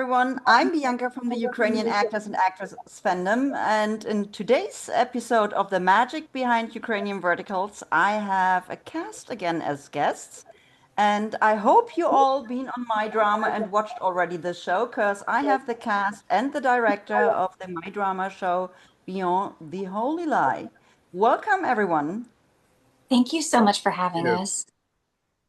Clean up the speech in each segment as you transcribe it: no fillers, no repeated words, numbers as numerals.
everyone. I'm Bianca from the Ukrainian Actors and Actresses fandom, and in today's episode of The Magic Behind Ukrainian Verticals, I have a cast again as guests. And I hope you all been on My Drama and watched already this show, because I have the cast and the director of the My Drama show, Beyond the Holy Lie. Welcome, everyone. Thank you so much for having us.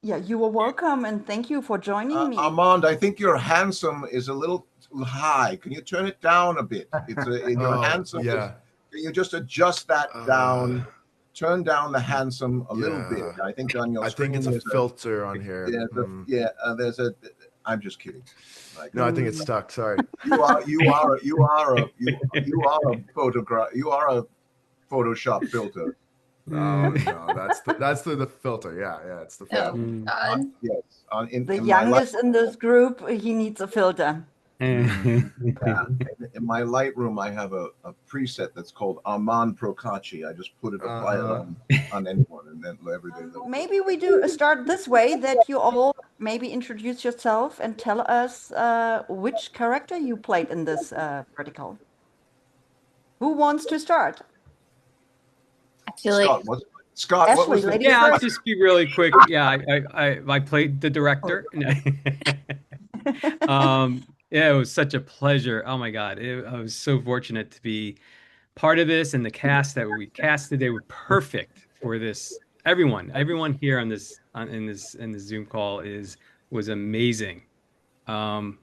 Yeah, you are welcome, and thank you for joining me. Armand, I think your handsome is a little high. Can you turn it down a bit? Your handsome. Yeah. Can you just adjust that down? Turn down the handsome a little bit. I think on your screen. I think it's a filter on here. There's a. I'm just kidding. No, I think it's stuck. Sorry. You are a photograph. You are a Photoshop filter. No, that's the filter. Yeah, it's the filter. Yes. The youngest in this group, he needs a filter. In my Lightroom, I have a preset that's called Armand Procacci. I just put it on anyone, and then every day. Maybe we do start this way, that you all maybe introduce yourself and tell us which character you played in this vertical. Who wants to start? I feel Scott, like Scott, Ashley, what was ladies I'll first. just be really quick. Yeah, I played the director. Yeah, it was such a pleasure. Oh my God, I was so fortunate to be part of this, and the cast that we casted, they were perfect for this. Everyone here on this in this Zoom call was amazing, and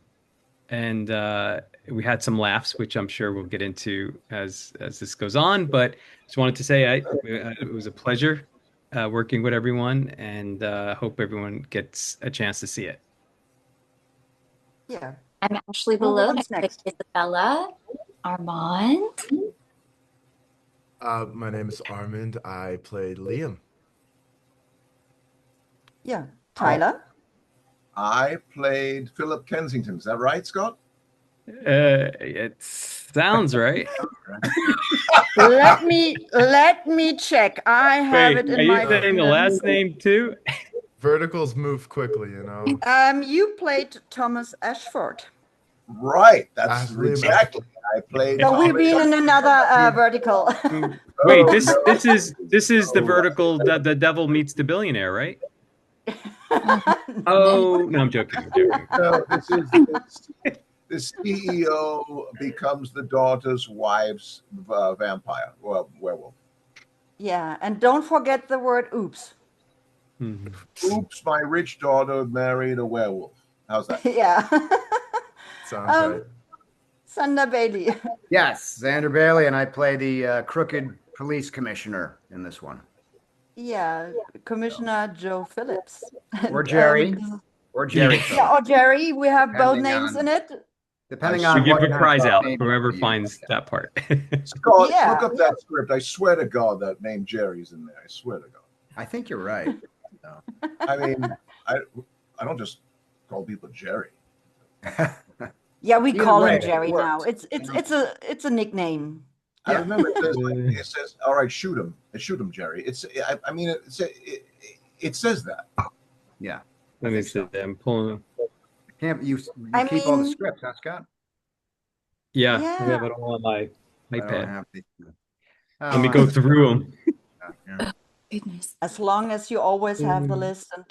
we had some laughs, which I'm sure we'll get into as this goes on. But just wanted to say it was a pleasure working with everyone, and hope everyone gets a chance to see it. Yeah. I'm Ashley Who Bellat. wants I next? played Isabella. Armand. My name is Armand. I played Liam. Yeah. Tyler? I played Philip Kensington. Is that right, Scott? It sounds right. Let me check. I have it Are in you my saying the last name too? Verticals move quickly, you know. You played Thomas Ashford. Right. That's Ashley, exactly. I played. So we've been in another vertical. Wait, this is the vertical that the devil meets the billionaire, right? Oh no, I'm joking. No, this is the CEO becomes the daughter's wife's vampire, well, werewolf. Yeah, and don't forget the word oops. Oops, my rich daughter married a werewolf. How's that? Yeah. Sounds right. Xander Bailey. Yes, Xander Bailey, and I play the crooked police commissioner in this one. Yeah, Commissioner Joe Phillips. Or Jerry. Or Jerry. Yeah, or Jerry. We have both Depending names on- in it. Depending We on give what a kind prize of out name whoever you finds use. that part. Scott, Yeah. look up that script. I swear to God that name Jerry's in there. I swear to God. I think you're right. I mean, I don't just call people Jerry. Yeah, we Either call way, him Jerry it now. works. It's a nickname. I remember it says, all right, shoot him. Shoot him, Jerry. I mean, it says that. Yeah. Let me see. I'm pulling. You I keep all the mean- scripts, huh, Scott? Yeah, Yeah. I have it all on my I don't iPad. have the- Let me go through them. Yeah. Goodness. As long as you always have the list. And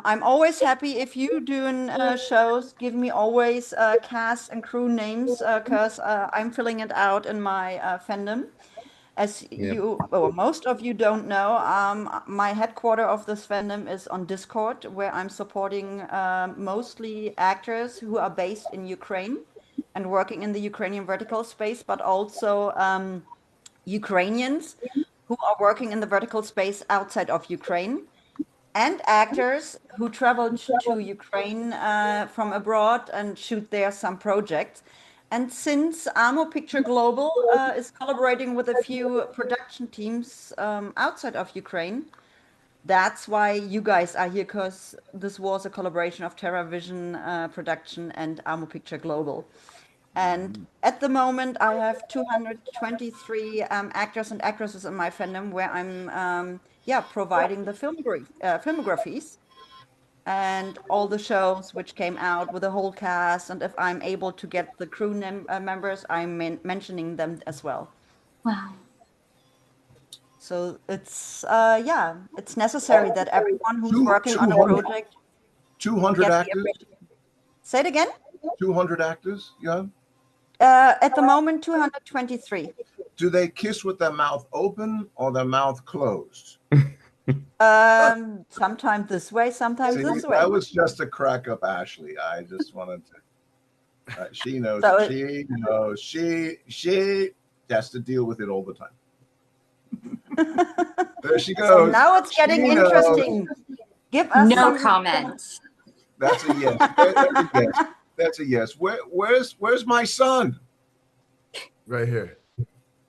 I'm always happy if you doing shows, give me always cast and crew names, because I'm filling it out in my fandom. As most of you don't know, my headquarter of this fandom is on Discord, where I'm supporting mostly actors who are based in Ukraine and working in the Ukrainian vertical space, but also Ukrainians who are working in the vertical space outside of Ukraine, and actors who travel to Ukraine from abroad and shoot there some projects. And since Amo Picture Global is collaborating with a few production teams outside of Ukraine, that's why you guys are here, because this was a collaboration of TeraVision production and Amo Picture Global. And at the moment, I have 223 actors and actresses in my fandom, where I'm providing the filmographies. and all the shows which came out with the whole cast. And if I'm able to get the crew members, I'm mentioning them as well. Wow. So it's yeah, it's necessary that everyone who's working on a 200 project 200 get the actors. appreciation. Say it again. 200 actors. Yeah. At the moment, 223. Do they kiss with their mouth open or their mouth closed? Sometimes this way, sometimes See, this way. that was just a crack up, Ashley. I just wanted to. She knows. So She knows. She has to deal with it all the time. There she goes. So now it's getting She knows. interesting. Give us No some comment. That's a yes. That's a yes. That's a yes. Where's my son? Right here.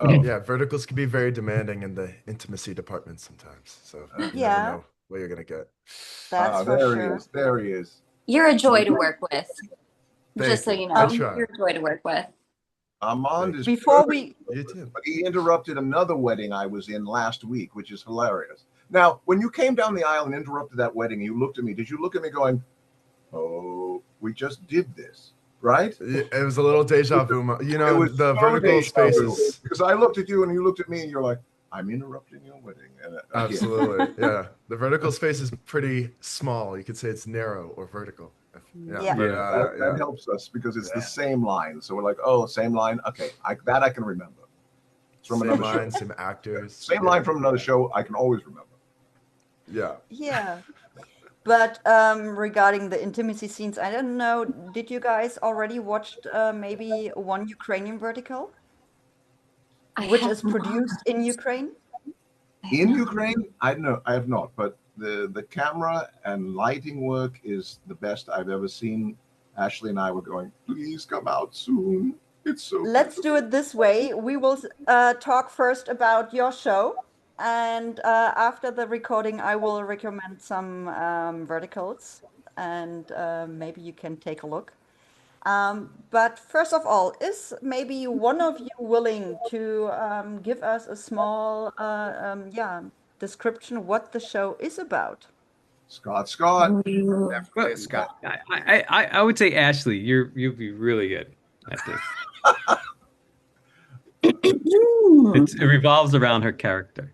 Oh, Yeah, verticals can be very demanding in the intimacy department sometimes. So you Yeah. never know what you're gonna get. That's for there he sure. is. There he is. You're a joy to work with. Thank Just so you. you I know, try. you're a joy to work with. Armand is Before perfect, we You too. but he interrupted another wedding I was in last week, which is hilarious. Now, when you came down the aisle and interrupted that wedding, you looked at me. Did you look at me going, "Oh, we just did this"? Right? It was a little deja vu. You It know, was the so vertical deja vu, spaces. because I looked at you and you looked at me and you're like, "I'm interrupting your wedding." And again, Absolutely. Yeah. The vertical space is pretty small. You could say it's narrow or vertical. Yeah. But, that helps us because it's the same line. So we're like, "Oh, same line. Okay, that I can remember." It's from Same another line, show. same actors. Same line from another show. I can always remember. Yeah. yeah. But regarding the intimacy scenes, I don't know. Did you guys already watched maybe one Ukrainian vertical, which is produced in Ukraine? In Ukraine, I know I have not, but the camera and lighting work is the best I've ever seen. Ashley and I were going, "Please come out soon. It's so." Let's do it this way. We will talk first about your show, and after the recording, I will recommend some verticals, and maybe you can take a look. But first of all, is maybe one of you willing to give us a small, yeah, description what the show is about? Scott. Ooh. Definitely Scott. I would say Ashley, you'll be really good at this. It revolves around her character.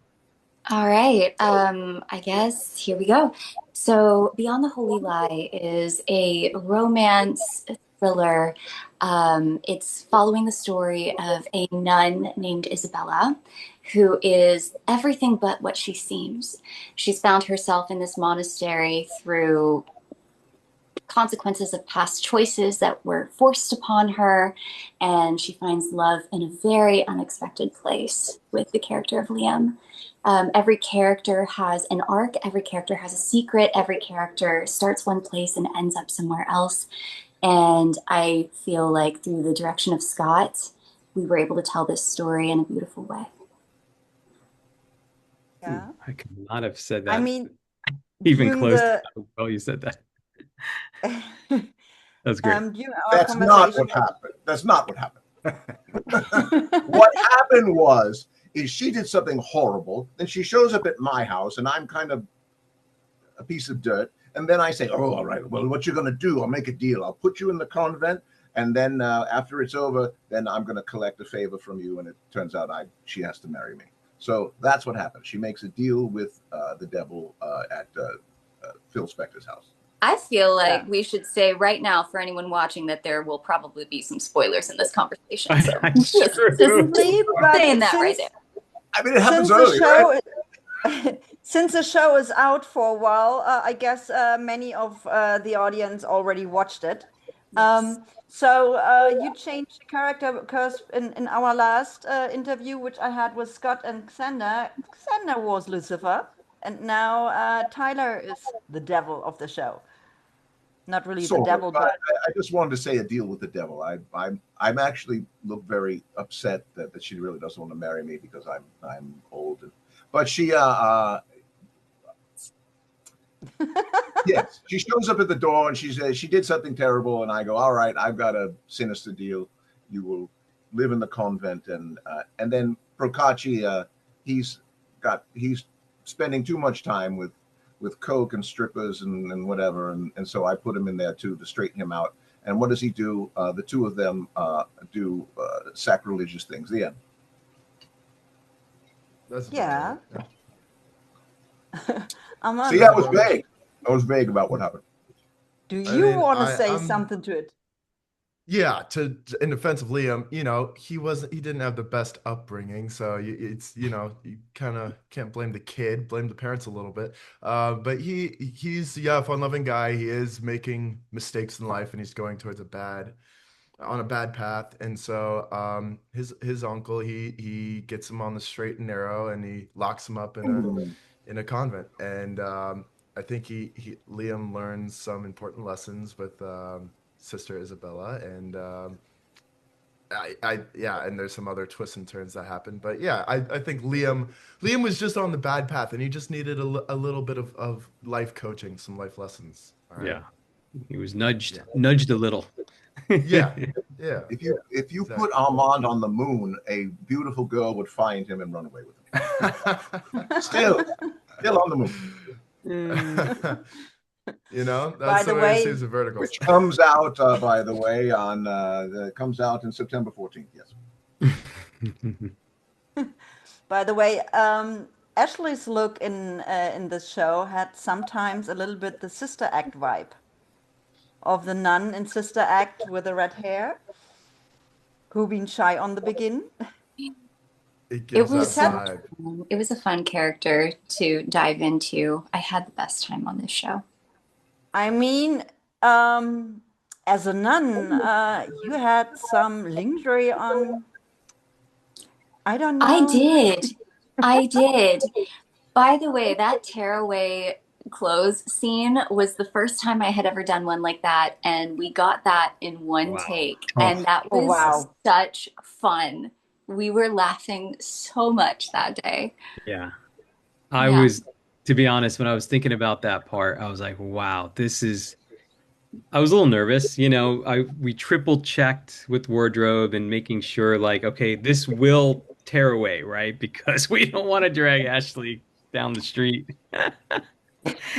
All right. I guess here we go. So, Beyond the Holy Lie is a romance thriller. It's following the story of a nun named Isabella, who is everything but what she seems. She's found herself in this monastery through consequences of past choices that were forced upon her, and she finds love in a very unexpected place with the character of Liam. Every character has an arc, every character has a secret, every character starts one place and ends up somewhere else. And I feel like through the direction of Scott, we were able to tell this story in a beautiful way. Yeah. I could not have said that. I mean, even during close the- to how well you said that. That's great. during our That's not conversation, what happened. That's not what happened. What happened is she did something horrible. Then she shows up at my house, and I'm kind of a piece of dirt. And then I say, "Oh, all right. Well, what you're going to do? I'll make a deal. I'll put you in the convent, and then after it's over, then I'm going to collect a favor from you." And it turns out she has to marry me. So that's what happened. She makes a deal with the devil at Phil Spector's house. I feel like we should say right now for anyone watching that there will probably be some spoilers in this conversation. So It's just true. saying that right there. I mean, it happens since early, the show, right? since the show is out for a while, I guess many of the audience already watched it. So you changed the character because in our last interview, which I had with Scott and Xander, Xander was Lucifer, and now Tyler is the devil of the show. Not really the Sort of, devil, but I just wanted to say a deal with the devil. I'm actually look very upset that she really doesn't want to marry me because I'm old. But she yes, she shows up at the door and she says she did something terrible, and I go, "All right, I've got a sinister deal. You will live in the convent." And then Procacci, he's spending too much time with with coke and strippers and whatever, and so I put him in there too to straighten him out. And what does he do? The two of them do sacrilegious things. The end. That's Yeah. about Armand, See, I was vague. I was vague about what happened. do I you mean, want to say I'm something to it? yeah. In defense of Liam, he didn't have the best upbringing, so it's you kind of can't blame the kid, blame the parents a little bit. But he's a fun-loving guy. He is making mistakes in life, and he's going towards on a bad path. And so his uncle he gets him on the straight and narrow, and he locks him up in a convent. And I think Liam learns some important lessons with sister Isabella, and and there's some other twists and turns that happen. But yeah, I think Liam was just on the bad path, and he just needed a little bit of life coaching, some life lessons. All right? Yeah. He was nudged a little. Yeah. If you Exactly. put Armand on the moon, a beautiful girl would find him and run away with him. Still on the moon. By That's the the way way- it seems a vertical. Which comes out, by the way, comes out in September 14th. Yes. By the way, Ashley's look in this show had sometimes a little bit the Sister Act vibe of the nun in Sister Act with the red hair, who been shy on the begin. It gives was that so vibe. It was a fun character to dive into. I had the best time on this show. I mean, as a nun, you had some lingerie on. I don't know. I did. By the way, that tearaway clothes scene was the first time I had ever done one like that, and we got that in one Wow. take, and that Oh, was wow. such fun. We were laughing so much that day. Yeah. Yeah. To be honest, when I was thinking about that part, I was like, wow, I was a little nervous. We triple checked with wardrobe and making sure like, okay, this will tear away, right? Because we don't want to drag Ashley down the street.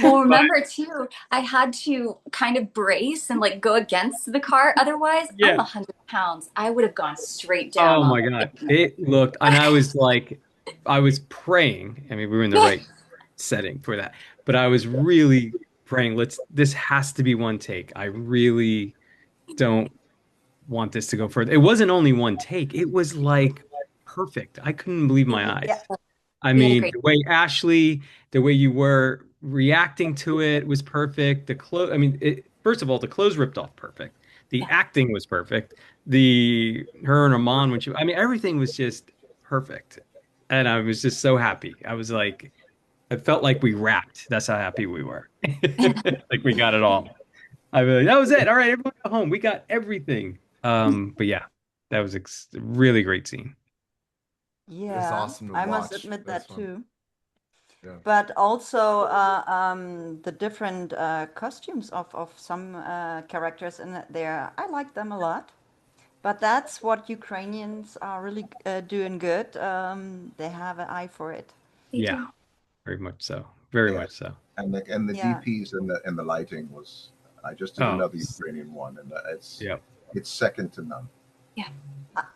Well, remember too, I had to kind of brace and like go against the car. Otherwise, Yeah. I'm 100 pounds. I would have gone straight down. Oh my God. It looked, and I was like, I was praying. I mean, we were in the right setting for that, but I was really praying, this has to be one take. I really don't want this to go further. It wasn't only one take. It was like perfect. I couldn't believe my eyes. Yeah. I mean, the way Ashley, the way you were reacting to it was perfect. The clothes, I mean, first of all, the clothes ripped off perfect. The acting was perfect. Her and Armand, I mean, everything was just perfect. And I was just so happy. I was like, I felt like we wrapped. That's how happy we were. Like we got it all. I was like, that was it. All right, everyone go home. We got everything. But yeah, that was a really great scene. Yeah, awesome to I must watch. admit That's that fun. too. Yeah. But also the different costumes of some characters in there, I like them a lot. But that's what Ukrainians are really doing good. They have an eye for it. Yeah, very much so. Very much so. And the Yeah. DPs and the lighting was. I just did another Ukrainian one, and it's second to none.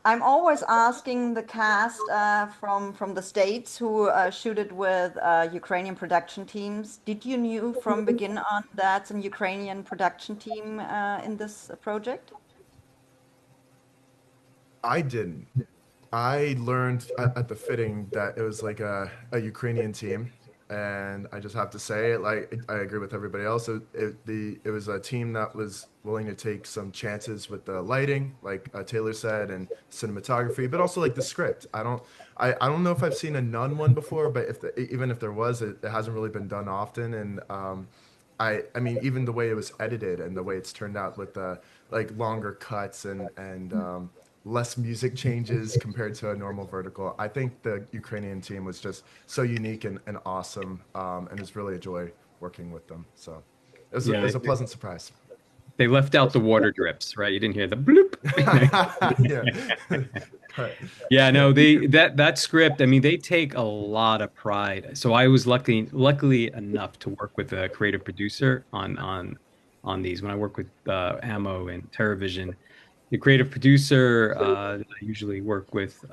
I'm always asking the cast from the States who shooted with Ukrainian production teams. Did you knew from begin on that's an Ukrainian production team in this project? I didn't. I learned at the fitting that it was like a Ukrainian team, and I just have to say it. Like I agree with everybody else. It was a team that was willing to take some chances with the lighting, like Taylor said, and cinematography, but also like the script. I don't know if I've seen a nun one before, but even if there was, it hasn't really been done often. And I mean, even the way it was edited and the way it's turned out with the like longer cuts and less music changes compared to a normal vertical. I think the Ukrainian team was just so unique and awesome, and it's really a joy working with them. So it was a pleasant surprise. They left out the water drips, right? You didn't hear the bloop. Yeah, no, that script, I mean, they take a lot of pride. So I was luckily enough to work with a creative producer on these. When I work with Ammo and TeraVision, the creative producer that I usually work with,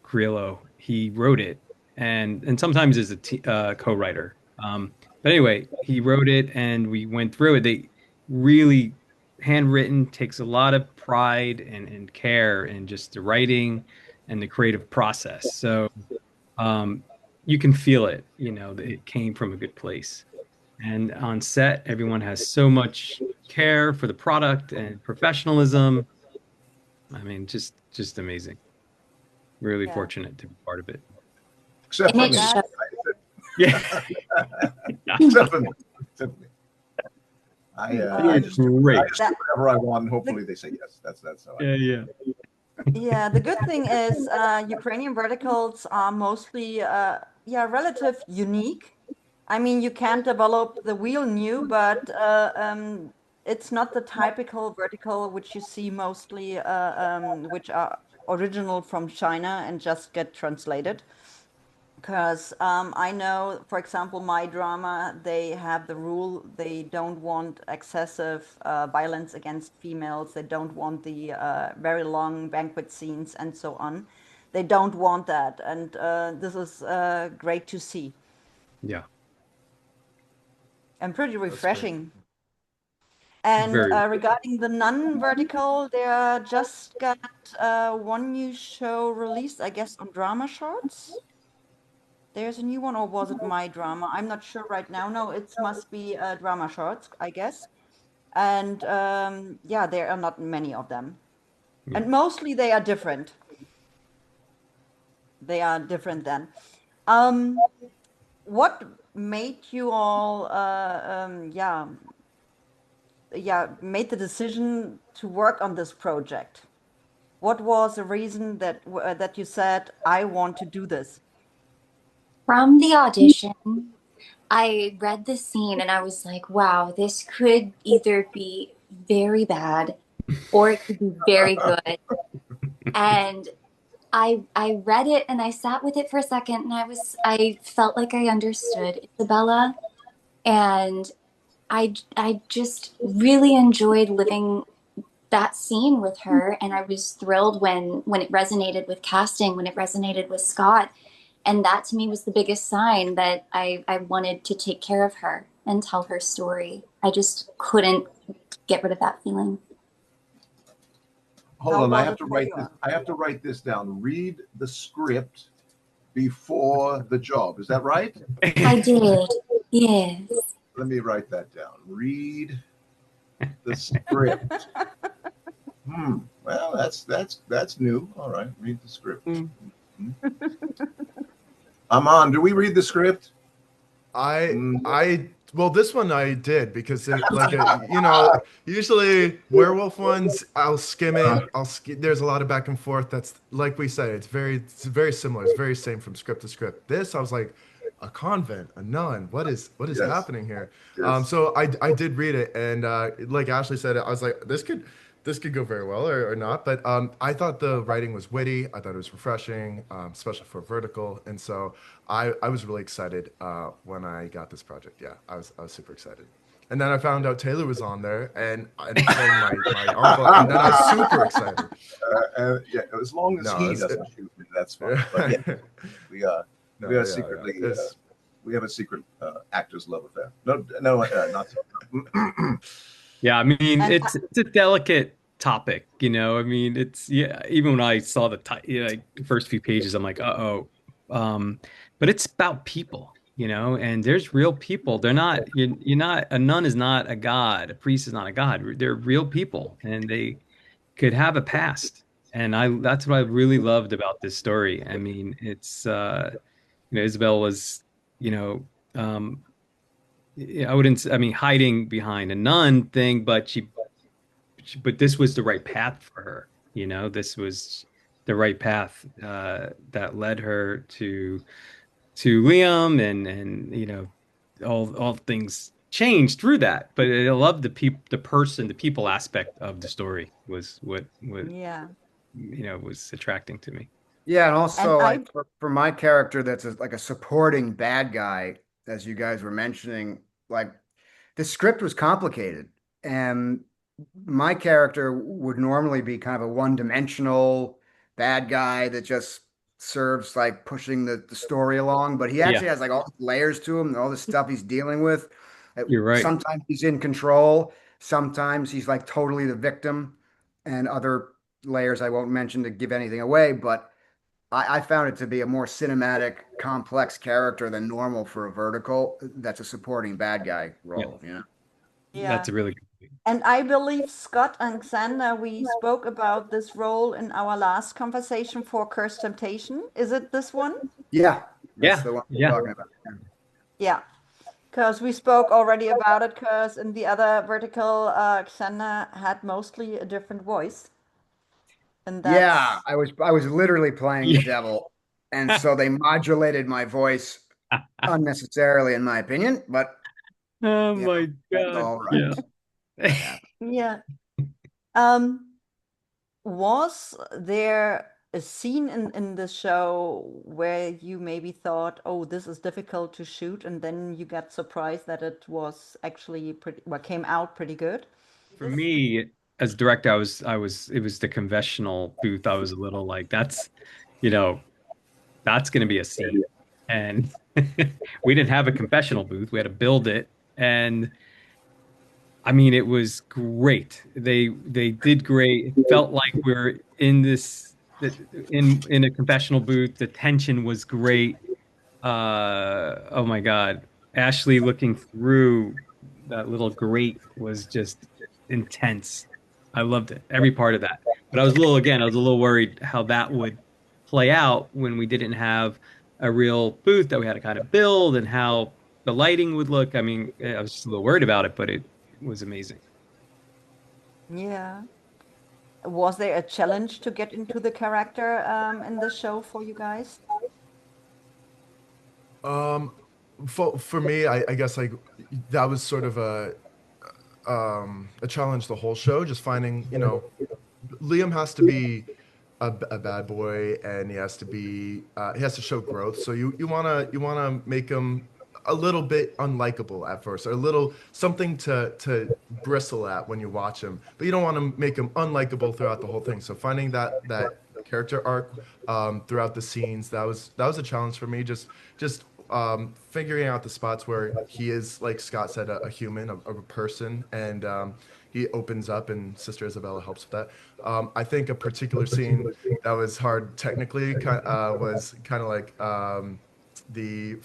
Criollo, he wrote it, and sometimes is a co-writer. But anyway, he wrote it, and we went through it. They really handwritten, takes a lot of pride and care in just the writing and the creative process. So um, you can feel it, that it came from a good place. And on set, everyone has so much care for the product and professionalism. I mean, just amazing. Really Yeah. fortunate to be part of it. Except And for it me. Yeah. Except for me. Except for me. I just do Great. whatever I want, and hopefully they say yes. That's how I. Yeah. Yeah, the good thing is Ukrainian verticals are mostly relative unique. I mean, you can't develop the wheel new, but it's not the typical vertical which you see mostly, which are original from China and just get translated. Because I know, for example, MyDrama, they have the rule they don't want excessive violence against females. They don't want the very long banquet scenes and so on. They don't want that. And this is great to see Yeah. and pretty great. refreshing. And Very. regarding the nun vertical, they just got one new show released, I guess, on Drama Shorts. There's a new one, or was it MyDrama? I'm not sure right now. No, it must be Drama Shorts, I guess. And yeah, there are not many of them. Yeah. And mostly they are different. They are different then. What made you all, made the decision to work on this project? What was the reason that you said, I want to do this? From the audition, I read the scene and I was like, wow, this could either be very bad or it could be very good. And I read it and I sat with it for a second and I felt like I understood Isabella, and I just really enjoyed living that scene with her, and I was thrilled when it resonated with casting, when it resonated with Scott. And that to me was the biggest sign that I wanted to take care of her and tell her story. I just couldn't get rid of that feeling. Hold How on, I was have it to for write you? this. I have to write this down. Read the script before the job. Is that right? I did, yes. Let me write that down. Read the script. Well, that's new. All right, read the script. Armand, do we read the script? Well, this one I did because usually werewolf ones, I'll skim it. There's a lot of back and forth. That's like we said, it's very similar. It's very same from script to script. This, I was like, a convent, a nun. What is Yes. happening here? Yes. So I did read it, and like Ashley said, I was like, this could go very well or not. But I thought the writing was witty. I thought it was refreshing, especially for vertical. And so I was really excited when I got this project. Yeah, I was super excited. And then I found out Taylor was on there and playing my uncle. And then I was super excited. Yeah, as long as he doesn't shoot me, that's fine. But yeah, we are secretly we have a secret actor's love affair. No, not so. Yeah, I mean, it's a delicate topic, I mean, even when I saw the first few pages, I'm like, uh-oh. But it's about people, and there's real people. They're not, a nun is not a god, a priest is not a god. They're real people, and they could have a past. And that's what I really loved about this story. I mean, it's Isabel was, um, I mean, hiding behind a nun thing, but but this was the right path for her. This was the right path that led her to Liam and all things change through that. But I love the person, the people aspect of the story was what Yeah. was attracting to me. Yeah, and And also I like for my character that's like a supporting bad guy, as you guys were mentioning, like the script was complicated, and my character would normally be kind of a one-dimensional bad guy that just serves like pushing the story along, but he Yeah, actually has like all these layers to him and all the stuff he's dealing with. you're right. Sometimes he's in control, sometimes he's like totally the victim, and other layers I won't mention to give anything away, but I found it to be a more cinematic, complex character than normal for a vertical that's a supporting bad guy Yeah, role, you know? Yeah. that's a really good. And I believe Scott and Xander, we spoke about this role in our last conversation for Curse Temptation. Is it this one? Yeah, that's Yeah, the one we're yeah. talking about. Yeah. Because we spoke already about it, because in the other vertical, Xander had mostly a different voice. And Yeah, that's, I was literally playing the Yeah. devil, and so they modulated my voice unnecessarily, in my opinion, but Oh you know, my that's God. all right. Yeah. That happened. yeah. Um, was there a scene in the show where you maybe thought, oh, this is difficult to shoot, and then you got surprised that it was actually pretty, well, came out pretty good? For me, as director, it was the confessional booth. I was a little like, you know, that's going to be a scene. And we didn't have a confessional booth. We had to build it. And I mean, it was great. They did great. It felt like we are in in a confessional booth. The tension was great. Oh my God. Ashley looking through that little grate was just intense. I loved it, every part of that. But I was a little worried how that would play out when we didn't have a real booth that we had to kind of build and how the lighting would look. I mean, I was just a little worried about it, but it was amazing. Yeah. Was there a challenge to get into the character in the show for you guys? Um, for me, I guess like that was sort of a challenge the whole show, just finding, Liam has to be a bad boy, and he has to show growth. So you wanna make him a little bit unlikable at first, or a little something to bristle at when you watch him, but you don't want to make him unlikable throughout the whole thing. So finding that character arc throughout the scenes, that was a challenge for me. Just figuring out the spots where he is, like Scott said, a human, a person, and he opens up, and Sister Isabella helps with that. I think a particular scene that was hard technically was kind of like the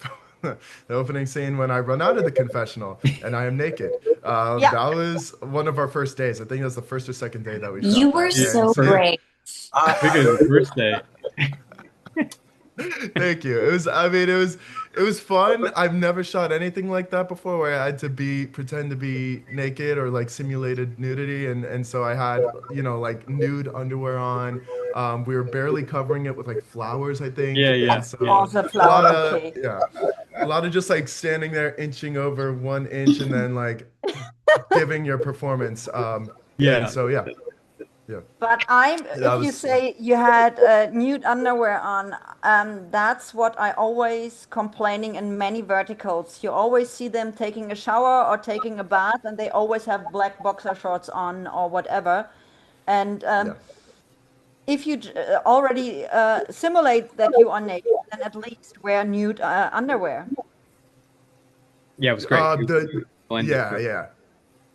the opening scene when I run out of the confessional and I am naked. Yeah. That was one of our first days. I think it was the first or second day that we shot You were that. And so so, great. I think it was the first day. thank you. It was fun. I've never shot anything like that before, where I had to pretend to be naked or like simulated nudity, and so I had like nude underwear on. We were barely covering it with like flowers, I think, Yeah, yeah, and so yeah. Was a a lot flower, of okay. yeah, a lot of just like standing there inching over 1 inch and then like giving your performance. And Yeah. so yeah, yeah, But that if you was say you had nude underwear on, that's what I always complaining in many verticals. You always see them taking a shower or taking a bath, and they always have black boxer shorts on or whatever. And yeah. if you already simulate that you are naked, then at least wear nude underwear. Yeah, it was great. It The blended yeah, perfect. yeah.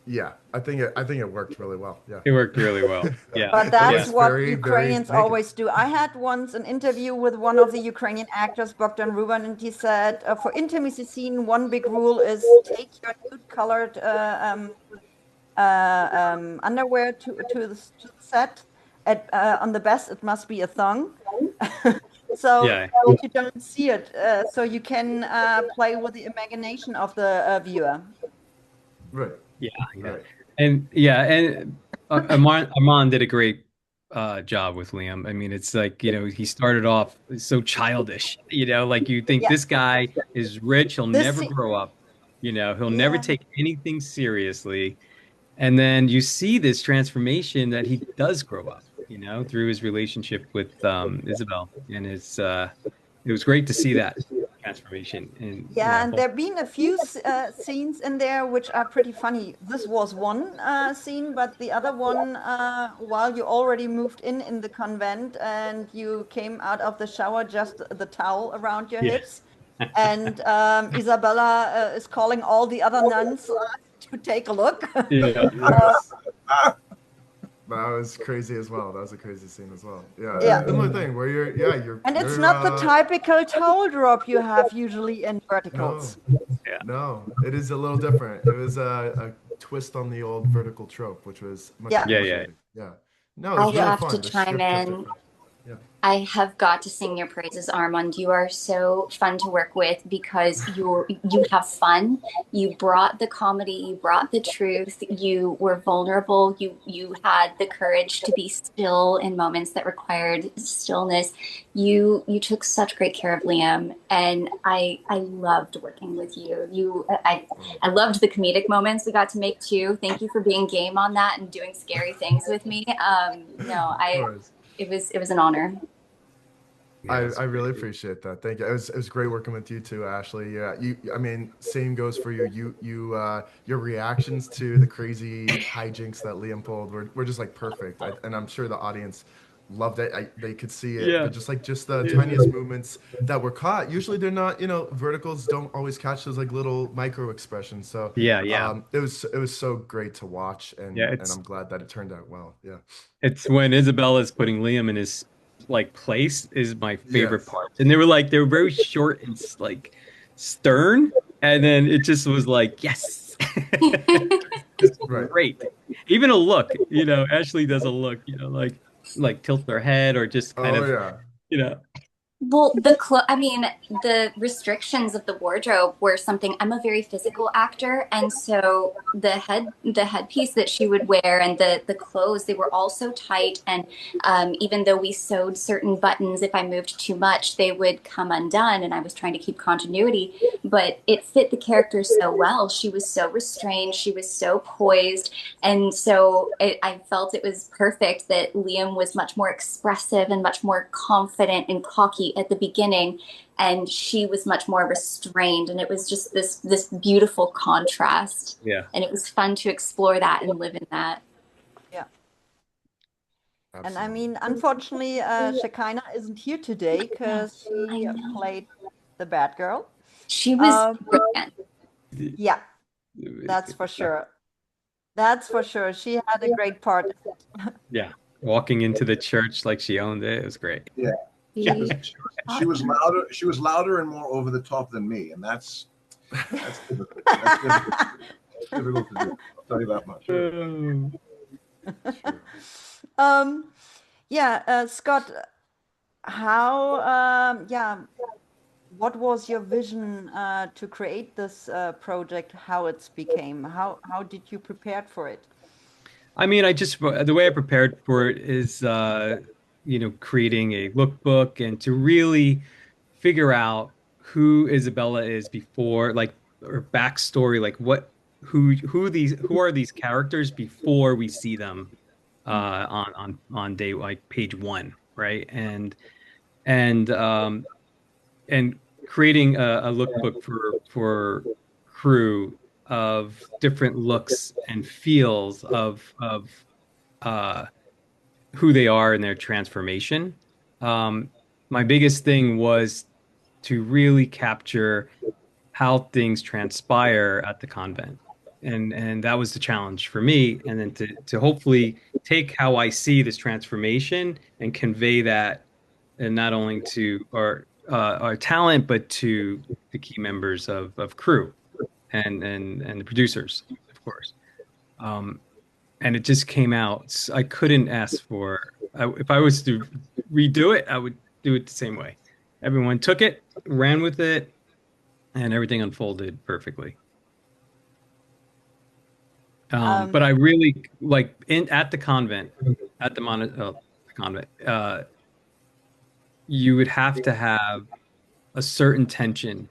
Yeah, I think it worked really well. Yeah. It worked really well. Yeah. But It that's Yeah. looks what very, very Ukrainians naked. always do. I had once an interview with one of the Ukrainian actors, Bogdan Ruban, and he said, for intimacy scene, one big rule is take your nude colored underwear to the set. On the best, it must be a thong. So Yeah. that you don't see it, so you can play with the imagination of the viewer. Right. Yeah. Yeah. Right. And Armand did a great job with Liam. I mean, it's like, he started off so childish, like you think Yeah, this guy is rich, he'll this never scene, grow up. You know, he'll never take anything seriously. And then you see this transformation that he does grow up, you know, through his relationship with Isabel. And it was great to see that transformation. And Yeah, and there have been a few scenes in there which are pretty funny. This was one scene, but the other one, while you already moved in the convent and you came out of the shower, just the towel around your yeah. hips, and Isabella is calling all the other nuns to take a look. Yeah. Yes. That was crazy as well. That was a crazy scene as well. Yeah. Yeah. Similar thing where you're And it's not the typical towel drop you have usually in verticals. No, it is a little different. It was a twist on the old vertical trope, which was much Yeah. appreciated. Yeah. No, it I was really have fun. to The chime script was in. different. Yeah. I have got to sing your praises, Armand. You are so fun to work with because you have fun. You brought the comedy, you brought the truth, you were vulnerable, you had the courage to be still in moments that required stillness. You took such great care of Liam, and I loved working with you. I loved the comedic moments we got to make too. Thank you for being game on that and doing scary things with me. It was an honor. I really appreciate that. Thank you. It was great working with you too, Ashley. Yeah, I mean, same goes for you. Your reactions to the crazy hijinks that Liam pulled were just like perfect. And I'm sure the audience loved it. They could see it, Yeah. but just the tiniest movements that were caught. Usually they're not, verticals don't always catch those like little micro expressions. So Yeah. it was so great to watch, and I'm glad that it turned out well. Yeah. It's when Isabella is putting Liam in his like place is my favorite Yes. part. And they were very short and like stern, and then it just was like, yes. It's Right. great. Even a look, Ashley does a look, like tilts her head or just kind Oh of, yeah. you know. Well, the restrictions of the wardrobe were something. I'm a very physical actor, and so the headpiece that she would wear and the clothes, they were all so tight. And even though we sewed certain buttons, if I moved too much, they would come undone. And I was trying to keep continuity, but it fit the character so well. She was so restrained. She was so poised, and so I felt it was perfect that Liam was much more expressive and much more confident and cocky at the beginning, and she was much more restrained, and it was just this beautiful contrast. Yeah. And it was fun to explore that and live in that. Yeah. Absolutely. And I mean, unfortunately, Shekinah isn't here today because she played the bad girl. She was brilliant. Yeah, that's for sure. That's for sure. She had a great part. Yeah. Walking into the church like she owned it. It was great. Yeah. She was louder. She was louder and more over the top than me, and that's difficult. That's difficult to do. I'll tell you that much. Scott, what was your vision to create this project? How it's became? How did you prepare for it? I mean, the way I prepared for it is, creating a lookbook and to really figure out who Isabella is before, like, or backstory, like who are these characters before we see them on day like page 1, right? And creating a lookbook for crew of different looks and feels of who they are in their transformation. My biggest thing was to really capture how things transpire at the convent. And that was the challenge for me. And then to hopefully take how I see this transformation and convey that, and not only to our talent, but to the key members of crew and the producers, of course. And it just came out. I couldn't ask for. If I was to redo it, I would do it the same way. Everyone took it, ran with it, and everything unfolded perfectly. But I really like at the convent, at the convent. You would have to have a certain tension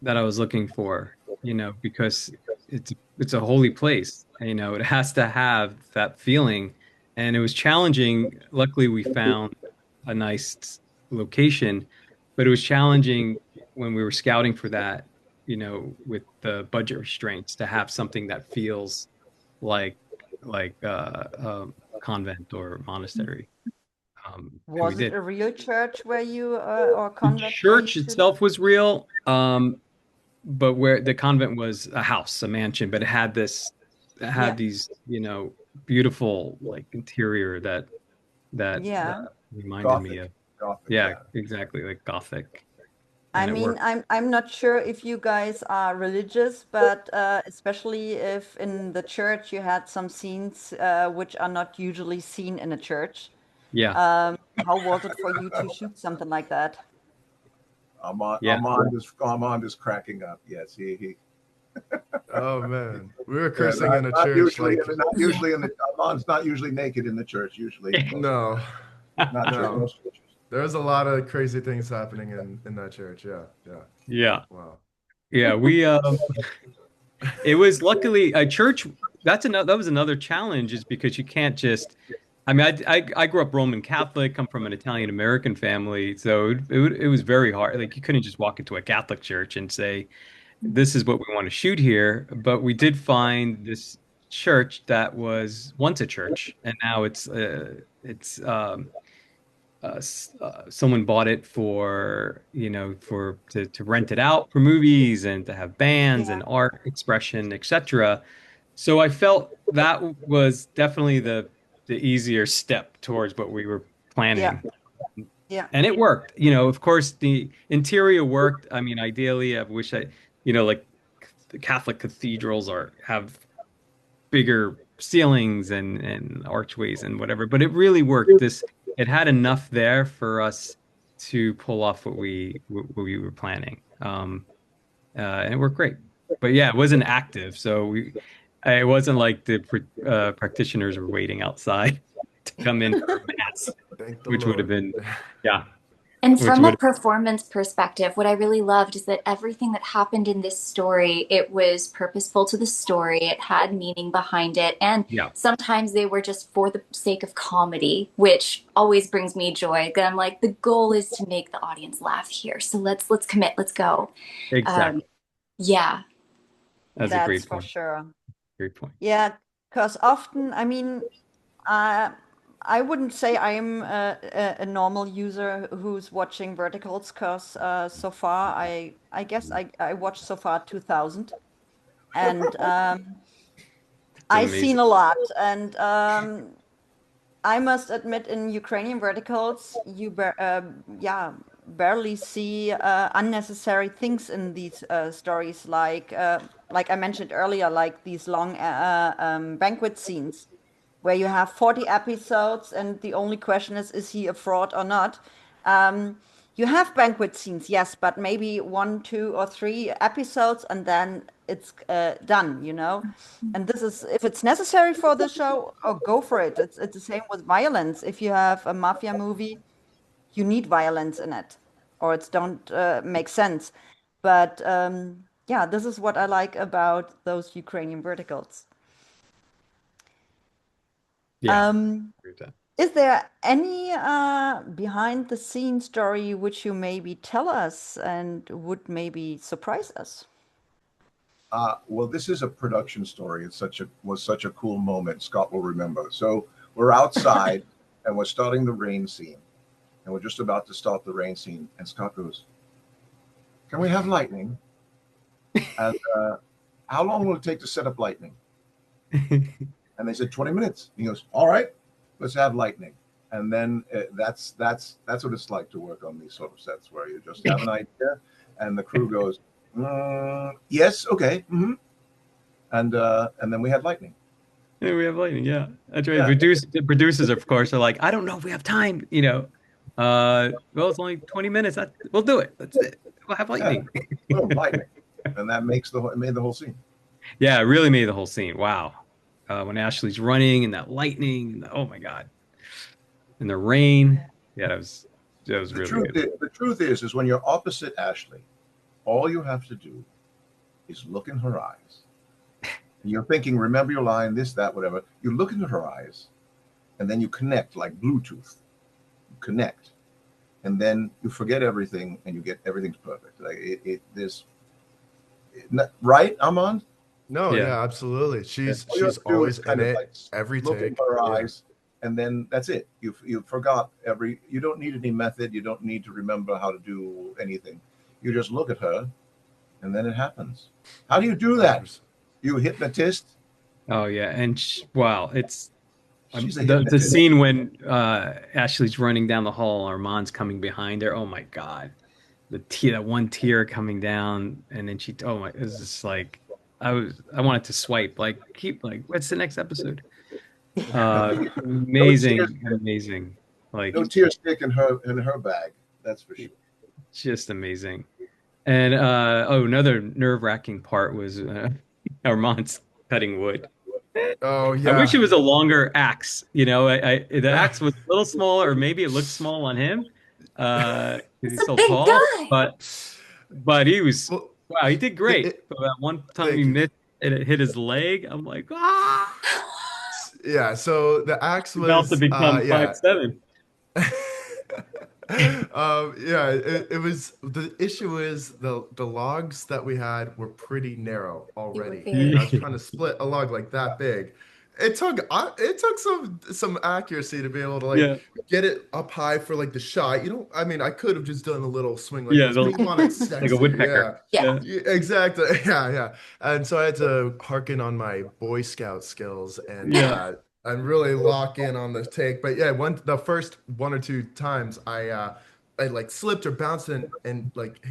that I was looking for, because it's a holy place. It has to have that feeling, and it was challenging. Luckily, we found a nice location, but it was challenging when we were scouting for that, with the budget restraints to have something that feels like convent or monastery. And we Was it did. a real church where you or The convent where you church shoot? itself was real, but where the convent was a house, a mansion, but it Yeah, had these, beautiful like interior that yeah. reminded me Gothic, of, Gothic, yeah, yeah. exactly, like Gothic, I and it mean, worked. I'm not sure if you guys are religious, but especially if in the church you had some scenes which are not usually seen in a church. Yeah, How was it for you to shoot something like that? yeah, Armand is cracking up. Yes, he Oh man, we were yeah, cursing in a church like not Yeah. usually in the Armand's not usually naked in the church. Usually, no, not church, no. most churches. There's a lot of crazy things happening in that church. Yeah, yeah. yeah, Wow. yeah. We it was luckily a church. That was another challenge, is because you can't just. I mean, I grew up Roman Catholic, come from an Italian American family, so it was very hard. Like you couldn't just walk into a Catholic church and say, "This is what we want to shoot here." But we did find this church that was once a church, and now someone bought it for, to rent it out for movies and to have bands Yeah, and art expression, etc. So I felt that was definitely the easier step towards what we were yeah, planning. yeah, And it worked. Of course, the interior worked. I mean, ideally, I wish like the Catholic cathedrals have bigger ceilings and archways and whatever, but it really worked. It had enough there for us to pull off what we were planning. And it worked great. But yeah, it wasn't active, so it wasn't like the practitioners were waiting outside to come in for mass, Thank the which would have Lord. been, yeah, And which from a would performance perspective, what I really loved is that everything that happened in this story, it was purposeful to the story. It had meaning behind it. And yeah, sometimes they were just for the sake of comedy, which always brings me joy. 'Cause I'm like, the goal is to make the audience laugh here. So let's commit, let's go. Um, exactly. yeah. That's a that's great for point. sure. Great point. Yeah, because often, I mean, uh, I wouldn't say I'm a normal user who's watching verticals, because so far I guess I watched so far 2000, and It's I've amazing. seen a lot, and I must admit, in Ukrainian verticals, yeah, barely see unnecessary things in these stories, like I mentioned earlier, like these long banquet scenes where you have 40 episodes, and the only question is he a fraud or not? You have banquet scenes, yes, but maybe one, two, or three episodes, and then it's done, you know? And this is, if it's necessary for the show, oh, go for it. It's the same with violence. If you have a mafia movie, you need violence in it, or it's don't make sense. But yeah, this is what I like about those Ukrainian verticals. Yeah. Um, Agree with that. is there any behind the scenes story which you maybe tell us and would maybe surprise us? Well, this is a production story. It's such a cool moment. Scott will remember. So we're outside and we're starting the rain scene, and we're just about to start the rain scene. And Scott goes, "Can we have lightning?" And how long will it take to set up lightning? And they said 20 minutes. He goes, "All right, let's have lightning." And then that's what it's like to work on these sort of sets where you just have an idea, and the crew goes, "Yes, okay." And then we had lightning. Yeah, we have lightning. Yeah, that's right. Yeah. The producers, of course, are like, I don't know if we have time. Well, it's only 20 minutes. We'll do it. That's it. We'll have Yeah, lightning. boom, lightning, and that it made the whole scene. Yeah, it really made the whole scene. Wow. When Ashley's running and that lightning, and oh my God, and the rain. Yeah, that was really good. The truth is when you're opposite Ashley, All you have to do is look in her eyes. You're thinking, remember your line, this, that, whatever. You look into her eyes, and then you connect like Bluetooth. You connect, and then you forget everything, and you get everything's perfect. Like right, Armand? No, Yeah. yeah, absolutely. She's All you have to do always is kind in of it like every look take. in her Yeah. eyes, and then that's it. You forgot every. You don't need any method. You don't need to remember how to do anything. You just look at her, and then it happens. How do you do that? 100%. You hypnotist? Oh yeah, and wow, it's She's a the hypnotist. scene when Ashley's running down the hall, Armand's coming behind her. Oh my God, that one tear coming down, and then oh my, it was just like I wanted to swipe, like keep like what's the next episode? Amazing, like No tear stick in her bag. That's for sure. just amazing. And another nerve-wracking part was Armand's cutting wood. Oh I wish yeah. it was a longer axe. You know, the axe was a little smaller, or maybe it looked small on him because he's It's a so big tall. guy. But he was Well, wow, he did great. But that one time thank he you. missed and it hit his leg. I'm like, ah, Yeah, so the axe he's about to was become yeah. 5'7". Yeah, it was the issue is the logs that we had were pretty narrow already. very- And I was trying to split a log like that big. It took some accuracy to be able to like Yeah, get it up high for like the shot. You know, I mean, I could have just done a little swing like yeah, this, but you want it sexy. like a woodpecker. Yeah. Yeah, exactly. Yeah, yeah. And so I had to harken on my Boy Scout skills Yeah. and really lock in on the take. But yeah, the first one or two times I like slipped or bounced and like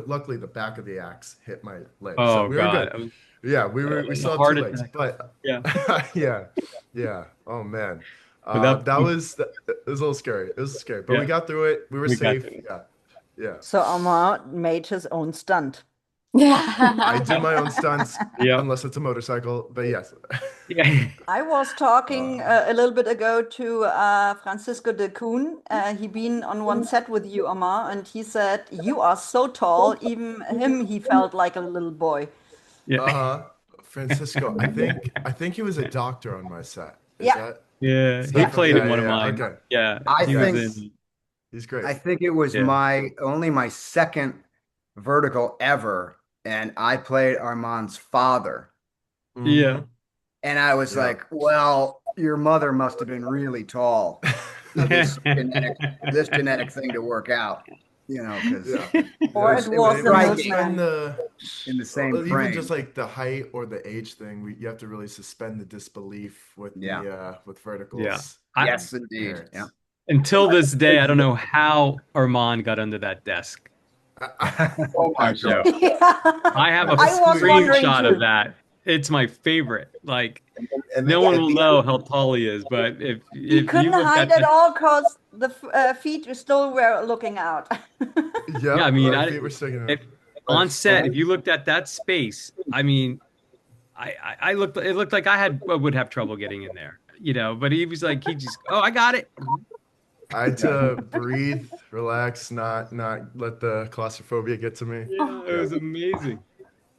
luckily the back of the axe hit my leg. So Oh we were God, good. Yeah, we like still a have heart two legs, attack. but Yeah, yeah. Oh man. without That was it was a little scary. It was scary, but yeah, we got through it. We were we got safe. to it. Yeah. Yeah. So Armand made his own stunt. I do my own stunts Yeah, unless it's a motorcycle, but yes. yeah. I was talking a little bit ago to Francisco de Koon. He been on one set with you, Armand, and he said, you are so tall, even him, he felt like a little boy. Yeah. Uh-huh. Francisco, I think he was a doctor on my set. Is Yeah. that Yeah, is he that played in one of yeah, mine. okay. Yeah, I he was think- in. He's great. I think it was Yeah. only my second vertical ever, and I played Armand's father. Yeah. And I was Yeah. like, well, your mother must have been really tall for this genetic thing to work out, you know, because Yeah. Or it it was the right milkman. in the same Even frame. just like the height or the age thing, you have to really suspend the disbelief with with verticals. Yeah. Yes, indeed. Parents. Yeah. Until this day, I don't know how Armand got under that desk. Oh my So, God. Yeah. I have a I was wondering screenshot too. of that. It's my favorite. Like And no then one at will the know end- how tall he is, but if He you couldn't looked hide at at all because the feet still were looking out. Yeah, I mean, feet were sticking out. if on set, if you looked at that space, I mean, I looked. It looked like I would have trouble getting in there, you know. But he was like, oh, I got it. I had to breathe, relax, not let the claustrophobia get to me. Yeah, it was amazing.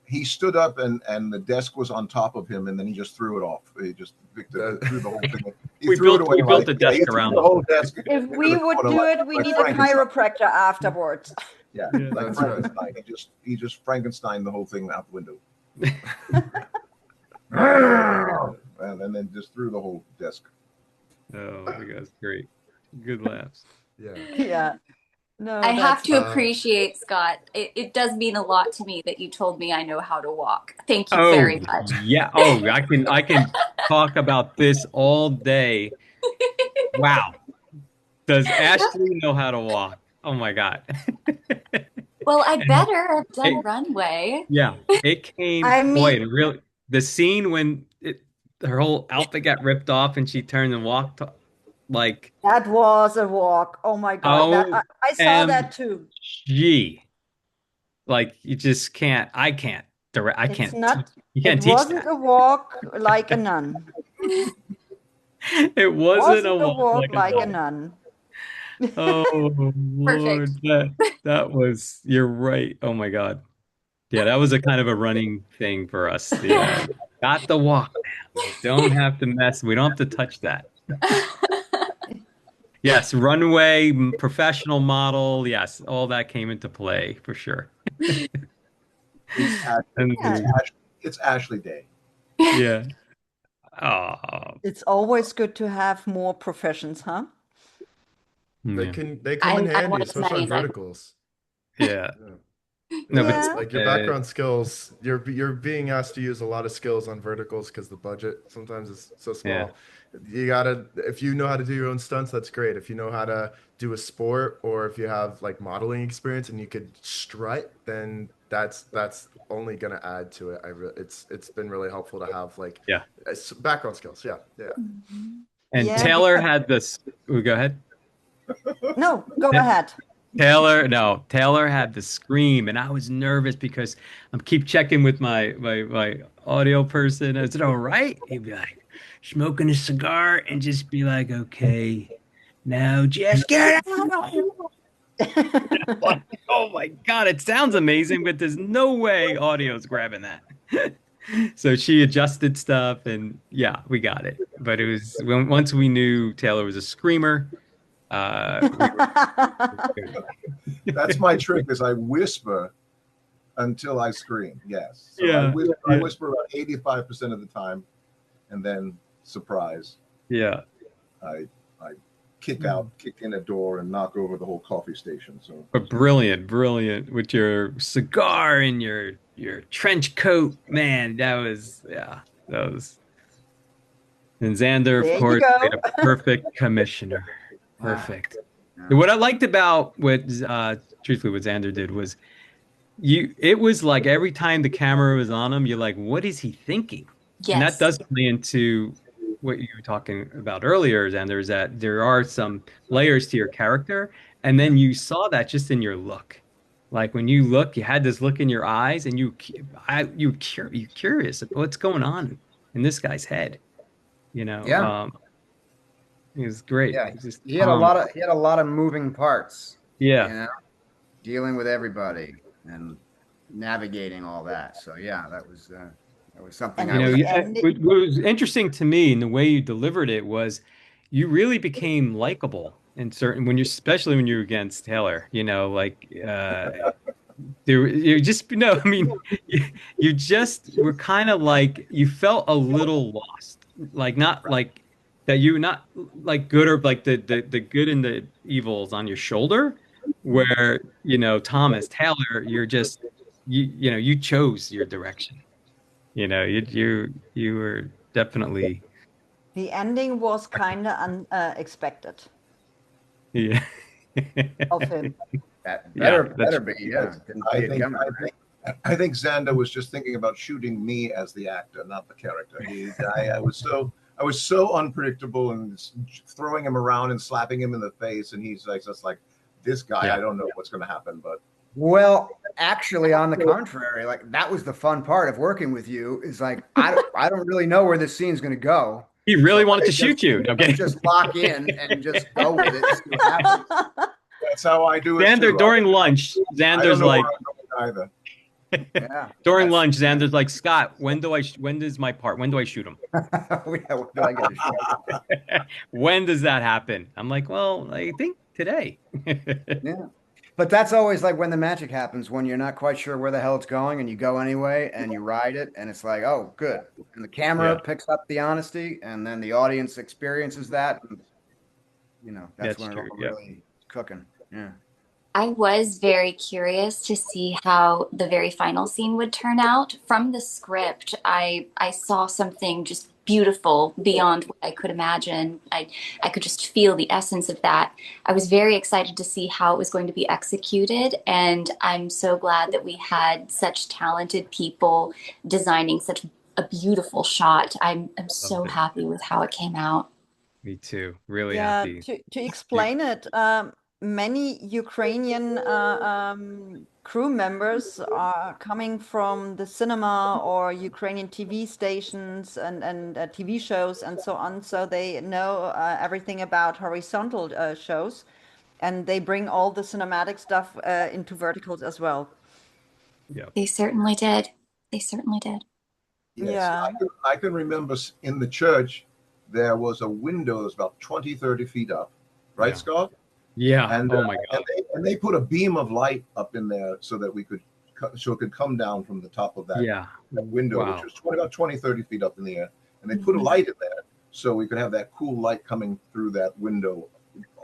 he stood up and the desk was on top of him, and then he just threw it off. He just threw the whole thing. He We threw it built- away we built like- the desk he threw around the him. whole desk. If into we the would corner do like- it, we like need a Frankenstein. chiropractor afterwards. Yeah, Yeah, like that's right. Frankenstein. He just Frankenstein the whole thing out the window. And then just threw the whole desk. Oh my God, it's great. Good laughs. Yeah. Yeah. No, I have that's to appreciate, Scott. It does mean a lot to me that you told me I know how to walk. Thank you very much. Yeah. Oh, I can talk about this all day. Wow. Does Ashley know how to walk? Oh my God. Well, I better have done Hey. runway. Yeah. It came I mean- boy, and really the scene when her whole outfit got ripped off and she turned and walked like That was a walk. Oh my God. I saw that too. gee. Like you just can't I can't It's not, you can't it teach wasn't that. a walk like a nun. It wasn't a walk walk like like a a nun. nun. Oh Perfect. Lord, that was, you're right. Oh my God. Yeah, that was a kind of a running thing for us. Yeah. Got the walk now. We don't have to mess. We don't have to touch that. Yes, runway, professional model. Yes, all that came into play for sure. It's Ashley. And It's Yeah, the, Ashley. It's Ashley Day. yeah. Oh, it's always good to have more professions, huh? They yeah. come in I handy, wanted to especially marry on in that. verticals. Yeah. Yeah. No, but Yeah. Like your background skills, you're being asked to use a lot of skills on verticals because the budget sometimes is so yeah. small. You gotta, if you know how to do your own stunts, that's great. If you know how to do a sport, or if you have like modeling experience and you could strut, then that's only gonna add to it. It's been really helpful to have like Yeah. background skills. Yeah, yeah. And Yeah, Taylor had this. Oh, go ahead. no, go ahead. Taylor, no, Taylor had the scream, and I was nervous because I'm keep checking with my audio person. Is it all right? He'd be like smoking a cigar and just be like, "Okay, now just get out." Like, oh my God, it sounds amazing, but there's no way audio's grabbing that. So she adjusted stuff, and yeah, we got it. But it was once we knew Taylor was a screamer, we were good. That's my trick. Is I whisper until I scream. Yes. So Yeah, I yeah, whisper about 85% of the time, and then surprise, yeah. I I kick in a door and knock over the whole coffee station. So But brilliant, brilliant with your cigar and your trench coat, man. That was yeah, that was. And Xander, of There you course, go. played a perfect commissioner. Ah, Perfect. yeah. And what I liked about what truthfully what Xander did was it was like every time the camera was on him, you're like, what is he thinking? And that Yes. does play into what you were talking about earlier, Xander, is that there are some layers to your character, and then you saw that just in your look. Like when you look, you had this look in your eyes, and you're curious of what's going on in this guy's head. You know, Yeah, it was great. yeah. It was just He had a calm. lot of he had a lot of moving parts, you Yeah. know, dealing with everybody and navigating all that. So yeah, that was something And I You know, was. the end, what was interesting to me in the way you delivered it was you really became likable in certain when you're especially when you're against Taylor, you know, like there you just no, I mean you just were kind of like you felt a little lost. Like not like that you not like good or like the good and the evils on your shoulder where, you know, Thomas Taylor, you're just you know, you chose your direction. You know, you were definitely the ending was kind of unexpected yeah. of him. That Yeah, better that's be. Yeah, didn't see I it think coming. I think I think Xander was just thinking about shooting me as the actor, not the character. I was so unpredictable and throwing him around and slapping him in the face, and he's like just like this guy. yeah. I don't know what's going to happen, but Well, actually, on the contrary, like that was the fun part of working with you. Is like I don't really know where this scene's going to go, He so really wanted to shoot you. let's Okay. just lock in and just go with it and see what happens. that's how I do it Xander too. during lunch, I don't Xander's know where like I'm going either. Yeah, during that's lunch, Xander's like, Scott, when does my part? When do I shoot him? yeah, what do I get to show? When does that happen? I'm like, well, I think today. Yeah. But that's always like when the magic happens, when you're not quite sure where the hell it's going and you go anyway and you ride it and it's like, oh, good. And the Yeah, camera picks up the honesty and then the audience experiences that. And, that's that's when it true. all Yeah. really cooking. Yeah. I was very curious to see how the very final scene would turn out. From the script, I saw something just beautiful beyond what I could imagine. I could just feel the essence of that. I was very excited to see how it was going to be executed, and I'm so glad that we had such talented people designing such a beautiful shot. I'm so Loved it. happy with how it came out. Me too. Really Yeah, happy. to You- explain it, many Ukrainian crew members are coming from the cinema or Ukrainian TV stations and TV shows and so on, so they know everything about horizontal shows. and they bring all the cinematic stuff into verticals as well. Yeah. They certainly did. They certainly did. Yes, Yeah. I can remember in the church there was a window that was about 20, 30 feet up, right, Yeah. Scott? Yeah. And Oh my God. and they put a beam of light up in there so that it could come down from the top of that Yeah. window, which Wow. was about 20, 30 feet up in the air. And they put a Mhm. light in there so we could have that cool light coming through that window,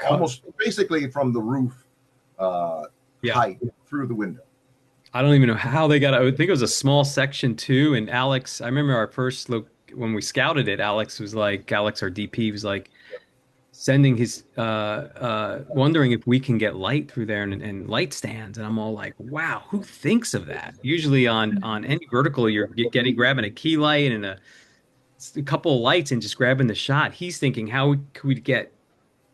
almost basically from the roof Yeah. height through the window. I don't even know how they got it. I would think it was a small section too. And Alex, I remember our first look when we scouted it, Alex, our DP, was like sending his wondering if we can get light through there and light stands. And I'm all like, wow, who thinks of that? Usually on any vertical, you're grabbing a key light and a couple of lights and just grabbing the shot. He's thinking, how could we get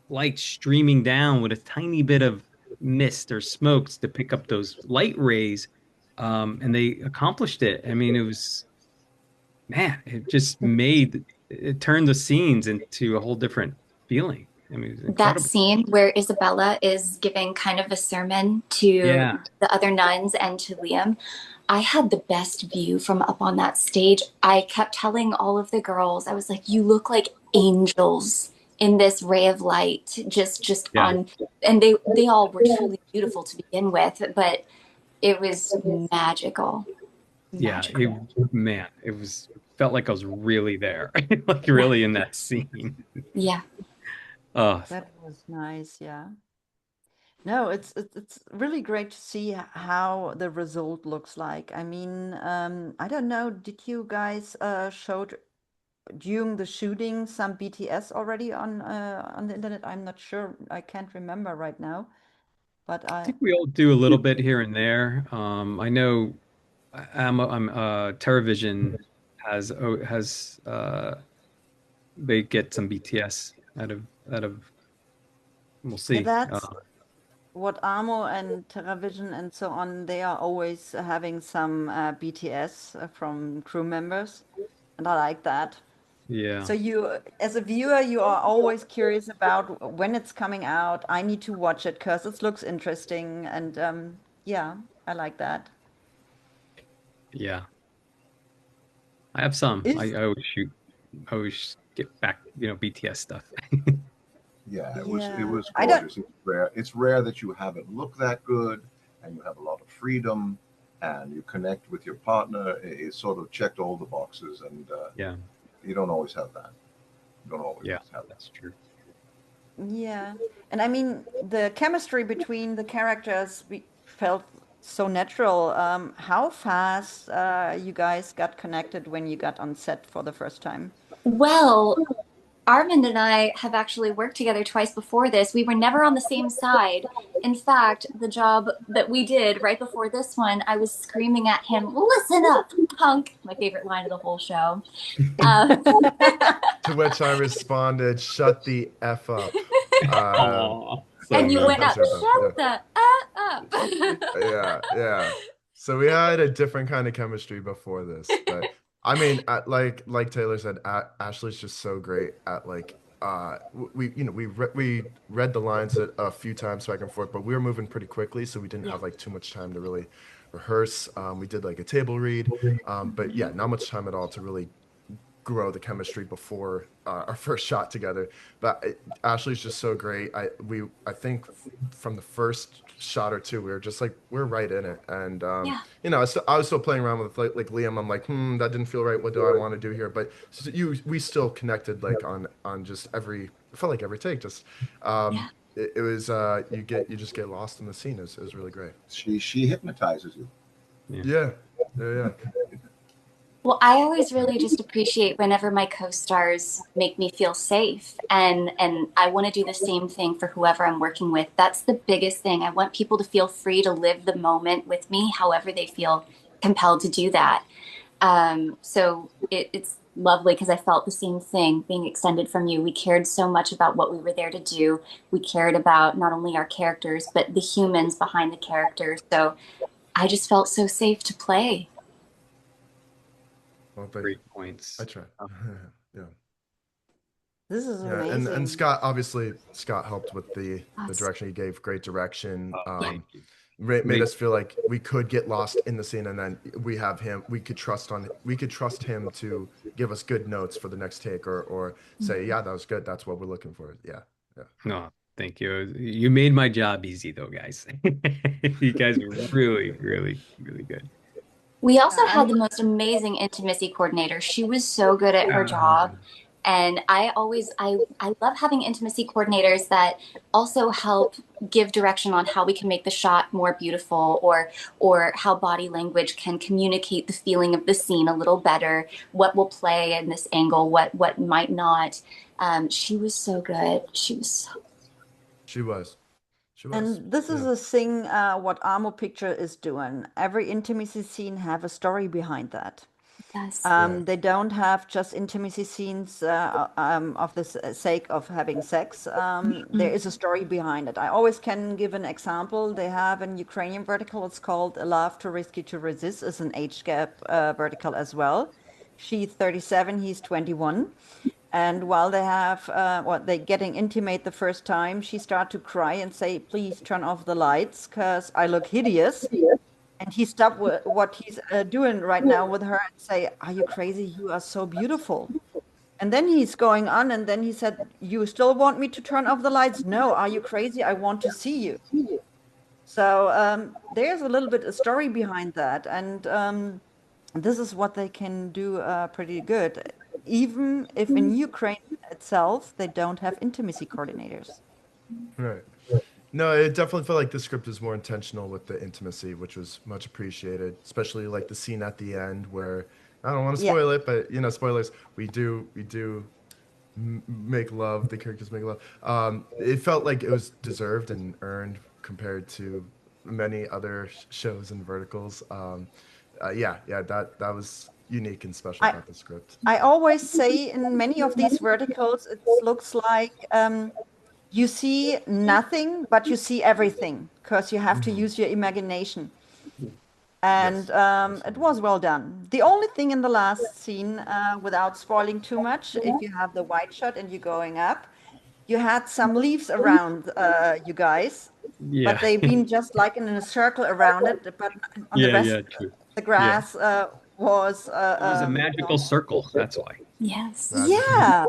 light streaming down with a tiny bit of mist or smokes to pick up those light rays? And they accomplished it. I mean, it was, man, it turned the scenes into a whole different feeling. I mean, it was That incredible. scene where Isabella is giving kind of a sermon to Yeah. the other nuns and to Liam, I had the best view from up on that stage. I kept telling all of the girls, I was like, you look like angels in this ray of light, just Yeah. on, and they all were truly beautiful to begin with, but it was magical. Yeah. Magical. Man, felt like I was really there, like Yeah. really in that scene. Yeah. Oh, That was nice, yeah. No, it's really great to see how the result looks like. I mean, I don't know, did you guys showed during the shooting some BTS already on the internet? I'm not sure. I can't remember right now, but I think we all do a little bit here and there. I know I'm TeraVision has they get some BTS out of we'll yeah, see. that's what Amo and TeraVision and so on, they are always having some BTS from crew members, and I like that. Yeah. So you, as a viewer, you are always curious about when it's coming out. I need to watch it because it looks interesting, and yeah, I like that. Yeah. I have some. Is I always get back, BTS stuff. Yeah, it yeah, was I don't. gorgeous. It's rare. It's rare that you have it look that good, and you have a lot of freedom, and you connect with your partner. It sort of checked all the boxes, and Yeah. you don't always have that. You don't always Yeah. have that. That's true. Yeah, and I mean the chemistry between the characters felt so natural. How fast you guys got connected when you got on set for the first time? Well, Armand and I have actually worked together twice before this. We were never on the same side. In fact, the job that we did right before this one, I was screaming at him, "Listen up, punk!" My favorite line of the whole show. Um, To which I responded, "Shut the f up." Oh, so and you That, mean. went that's up, it. "Shut the up." Yeah, yeah. So we had a different kind of chemistry before this, but I mean, like Taylor said, Ashley's just so great at we read the lines a few times back and forth, but we were moving pretty quickly, so we didn't Yeah. have like too much time to really rehearse. We did like a table read, but yeah, not much time at all to really grow the chemistry before our first shot together. But Ashley's just so great. I think from the first shot or two, we were just like we're right in it, and Yeah. I was still playing around with like Liam. I'm like, that didn't feel right. What do I want to do here? But we still connected like on just it felt like every take. Just Yeah. it was you just get lost in the scene. It was really great. She hypnotizes you. Yeah, yeah. Well, I always really just appreciate whenever my co-stars make me feel safe, and I want to do the same thing for whoever I'm working with. That's the biggest thing. I want people to feel free to live the moment with me, however they feel compelled to do that. So it's lovely because I felt the same thing being extended from you. We cared so much about what we were there to do. We cared about not only our characters, but the humans behind the characters. So I just felt so safe to play. Well, thank you. Great points. I try. Uh, Yeah. This is Yeah, amazing. and Scott, obviously Scott helped with the direction. He gave great direction. Thank you. Made us feel like we could get lost in the scene, and then we have him. We could trust him to give us good notes for the next take, or say, yeah, that was good. That's what we're looking for. Yeah, yeah. No, thank you. You made my job easy though, guys. You guys are really, really, really good. We also Yeah, had the most amazing intimacy coordinator. She was so good at her job. And I love having intimacy coordinators that also help give direction on how we can make the shot more beautiful, or how body language can communicate the feeling of the scene a little better, what will play in this angle, what might not. She was so good. She was. and this is a thing what Armo Picture is doing. Every intimacy scene have a story behind that. Yes. They don't have just intimacy scenes of the sake of having sex. There is a story behind it. I always can give an example. They have an Ukrainian vertical. It's called A Love Too Risky to Resist. It's an age gap vertical as well. She's 37, he's 21. And while they have, they getting intimate the first time, she start to cry and say, please turn off the lights because I look hideous. And he stopped what he's doing right now with her and say, are you crazy? You are so beautiful. And then he's going on, and then he said, you still want me to turn off the lights? No, are you crazy? I want to see you. So there's a little bit a story behind that. And this is what they can do pretty good, even if in Ukraine itself, they don't have intimacy coordinators. Right. No, it definitely felt like the script was more intentional with the intimacy, which was much appreciated, especially like the scene at the end where, I don't want to spoil it, but spoilers, we do make love, the characters make love. It felt like it was deserved and earned compared to many other shows and verticals. That was unique and special about the script. I always say in many of these verticals, it looks like you see nothing, but you see everything because you have to use your imagination. And it was well done. The only thing in the last scene, without spoiling too much, if you have the wide shot and you're going up, you had some leaves around you guys, but they've been just like in a circle around it. But on the rest, the grass was it was a magical circle. That's why. Yes. Yeah.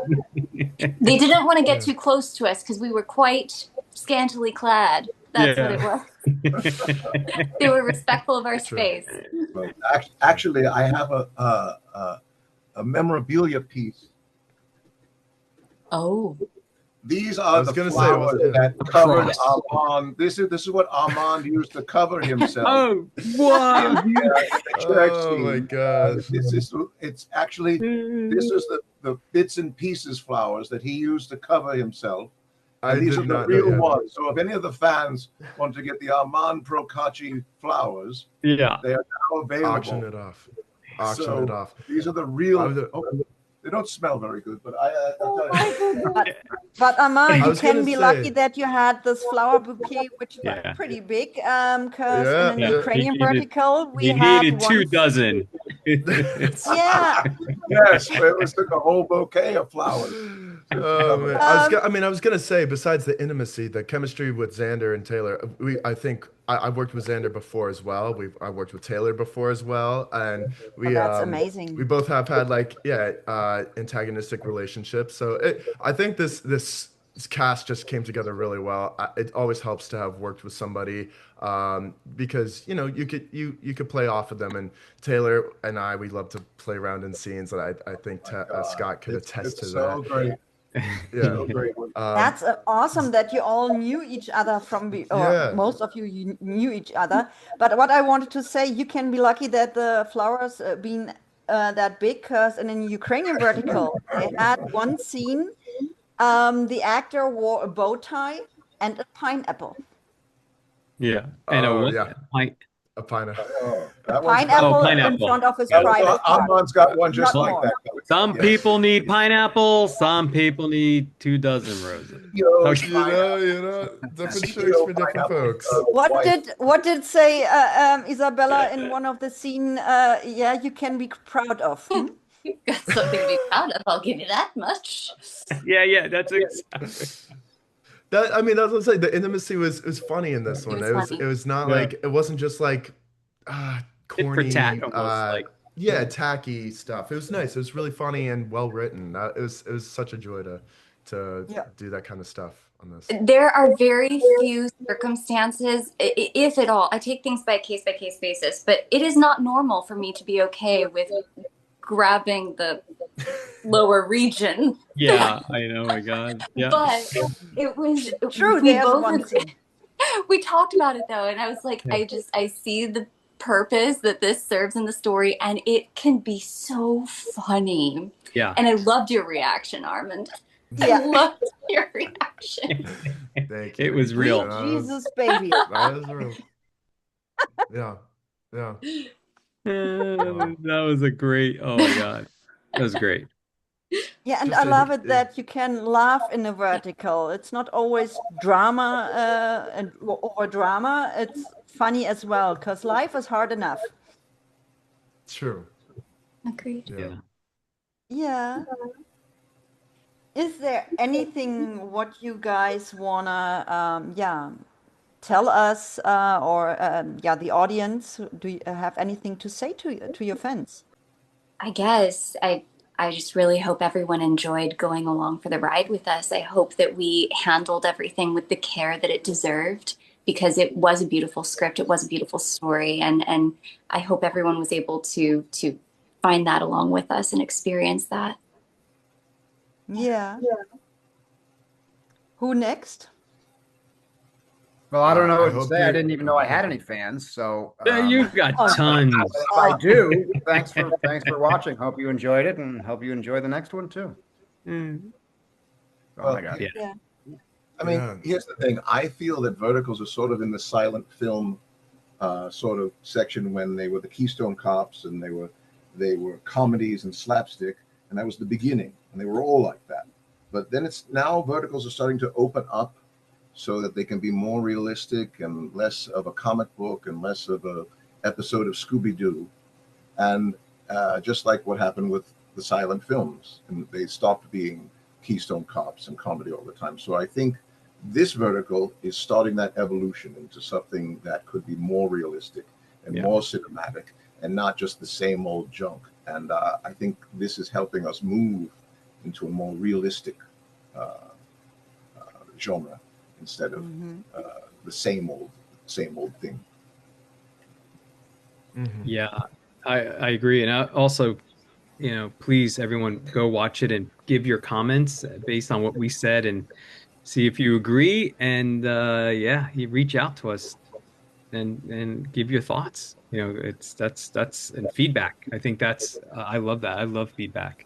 They didn't want to get too close to us because we were quite scantily clad. That's what it was. They were respectful of our space. Actually, I have a memorabilia piece. Oh. These are the flowers that covered Armand. This is what Armand used to cover himself. Oh, wow! Oh my gosh! It's actually this is the bits and pieces flowers that he used to cover himself. And these are the real ones. So if any of the fans want to get the Armand Procacci flowers, they are now available. Auction it off. These are the real. They don't smell very good, but I'll tell you. But Armand, you can be lucky that you had this flower bouquet, which was pretty big, because in the Ukrainian vertical, we had 2 dozen. Yeah. Yes, it was like a whole bouquet of flowers. Oh, man. I was gonna say, besides the intimacy, the chemistry with Xander and Taylor, I think I've worked with Xander before as well. I worked with Taylor before as well, and that's amazing. We both have had antagonistic relationships. So I think this cast just came together really well. It always helps to have worked with somebody because you could play off of them. And Taylor and we love to play around in scenes, and I think Scott could attest to that. Great. Yeah, that's awesome that you all knew each other most of you knew each other. But what I wanted to say, you can be lucky that the flowers been that big, because in a Ukrainian vertical they had one scene. The actor wore a bow tie and a pineapple. Yeah, and a pineapple. Pineapple in front of his private car. Armand's got one just like that. Some people need pineapple. Some people need 2 dozen roses. Different shirts for different folks. What did say Isabella in one of the scene? You can be proud of. You've got something to be proud of, I'll give you that much. Yeah, that's exactly. That I mean, that's what I'm saying. The intimacy was funny in this It one. was It funny. was not Yeah. like, it wasn't just like Tit for tat, corny almost like. yeah, tacky stuff. It was nice. It was really funny and well written. It was such a joy to Yeah. do that kind of stuff on this. There are very few circumstances, if at all. I take things by case basis, but it is not normal for me to be okay with grabbing the lower region. Yeah, I know. My God. Yeah. But it was, True, we there's both one scene. we talked about it though, and I was like, I see the purpose that this serves in the story, and it can be so funny. Yeah. And I loved your reaction, Armand. Yeah. I loved your reaction. Thank you. It was real. Jesus, baby. That was real. Yeah. Yeah. That was a great. Oh my God, that was great. Yeah, and Just I love it yeah. that you can laugh in a vertical. It's not always drama and over drama. It's funny as well because life is hard enough. True. Agreed. Yeah. Yeah. Is there anything what you guys wanna tell us or the audience? Do you have anything to say to your fans? I guess I just really hope everyone enjoyed going along for the ride with us. I hope that we handled everything with the care that it deserved, because it was a beautiful script, it was a beautiful story, and I hope everyone was able to find that along with us and experience that. Yeah. Who next? Well, I don't know I what to hope say. I you- didn't even know I had any fans. So You've got tons. if I do, thanks for watching. Hope you enjoyed it, and hope you enjoy the next one too. Oh my God. Yeah. Yeah. I mean, Yeah. here's the thing. I feel that Verticals are sort of in the silent film sort of section when they were the Keystone Cops and they were comedies and slapstick, and that was the beginning, and they were all like that. But then it's now Verticals are starting to open up so that they can be more realistic and less of a comic book and less of a episode of Scooby-Doo. And just like what happened with the silent films, and they stopped being Keystone Cops and comedy all the time. So I think this vertical is starting that evolution into something that could be more realistic and more cinematic and not just the same old junk. And I think this is helping us move into a more realistic genre instead of the same old thing. Yeah, I agree. And I also, please, everyone, go watch it and give your comments based on what we said and see if you agree. And you reach out to us and give your thoughts. That's and feedback. I think that's I love that. I love feedback.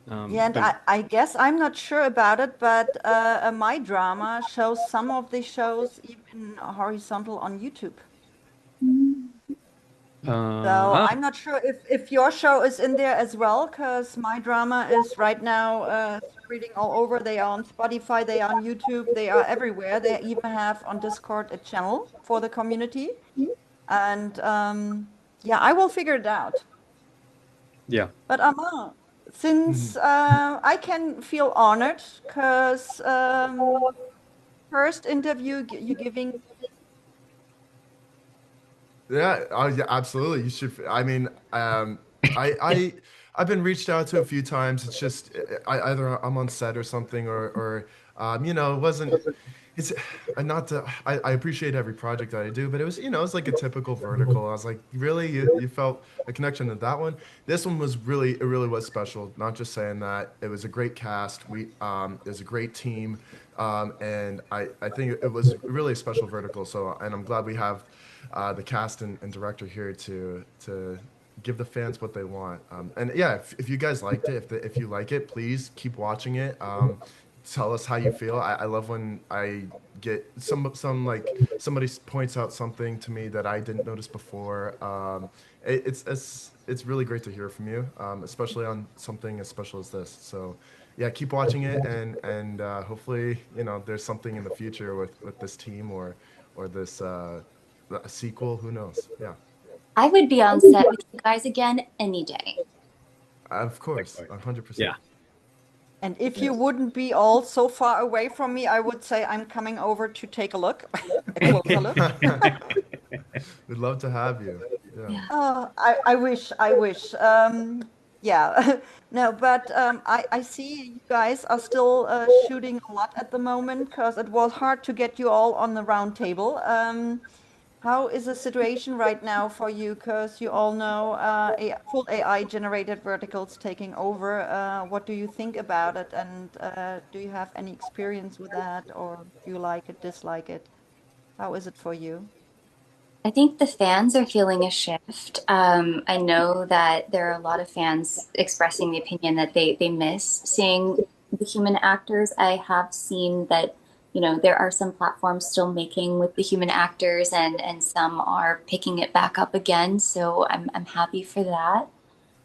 Yeah, and I guess I'm not sure about it, but MyDrama shows some of the shows even horizontal on YouTube. So I'm not sure if your show is in there as well, because MyDrama is right now spreading all over. They are on Spotify, they are on YouTube, they are everywhere. They even have on Discord a channel for the community. And I will figure it out. Yeah. But Armand, since I can feel honored, because first interview you're giving. Yeah, absolutely. You should. I mean, I've been reached out to a few times. It's just either I'm on set or something, or it wasn't. It's not to. I appreciate every project that I do, but it was it's like a typical vertical. I was like, really, you felt a connection to that one. This one was it really was special. Not just saying that. It was a great cast. It was a great team, and I think it was really a special vertical. So, and I'm glad we have the cast and director here to give the fans what they want. And yeah, if you guys liked it, if you like it, please keep watching it. Tell us how you feel. I love when I get some like somebody points out something to me that I didn't notice before. It's really great to hear from you, especially on something as special as this. So yeah, keep watching it, and hopefully there's something in the future with this team or this a sequel. Who knows? Yeah. I would be on set with you guys again any day. Of course, Likewise. 100%. Yeah. And if you wouldn't be all so far away from me, I would say I'm coming over to take a look, a closer look. We'd love to have you. Yeah. Yeah. Oh, I wish, I wish. Yeah, no, but I see you guys are still shooting a lot at the moment because it was hard to get you all on the round table. How is the situation right now for you? Because you all know full AI generated verticals taking over. What do you think about it? And do you have any experience with that, or do you like it, dislike it? How is it for you? I think the fans are feeling a shift. I know that there are a lot of fans expressing the opinion that they miss seeing the human actors. I have seen that, there are some platforms still making with the human actors and some are picking it back up again. So I'm happy for that.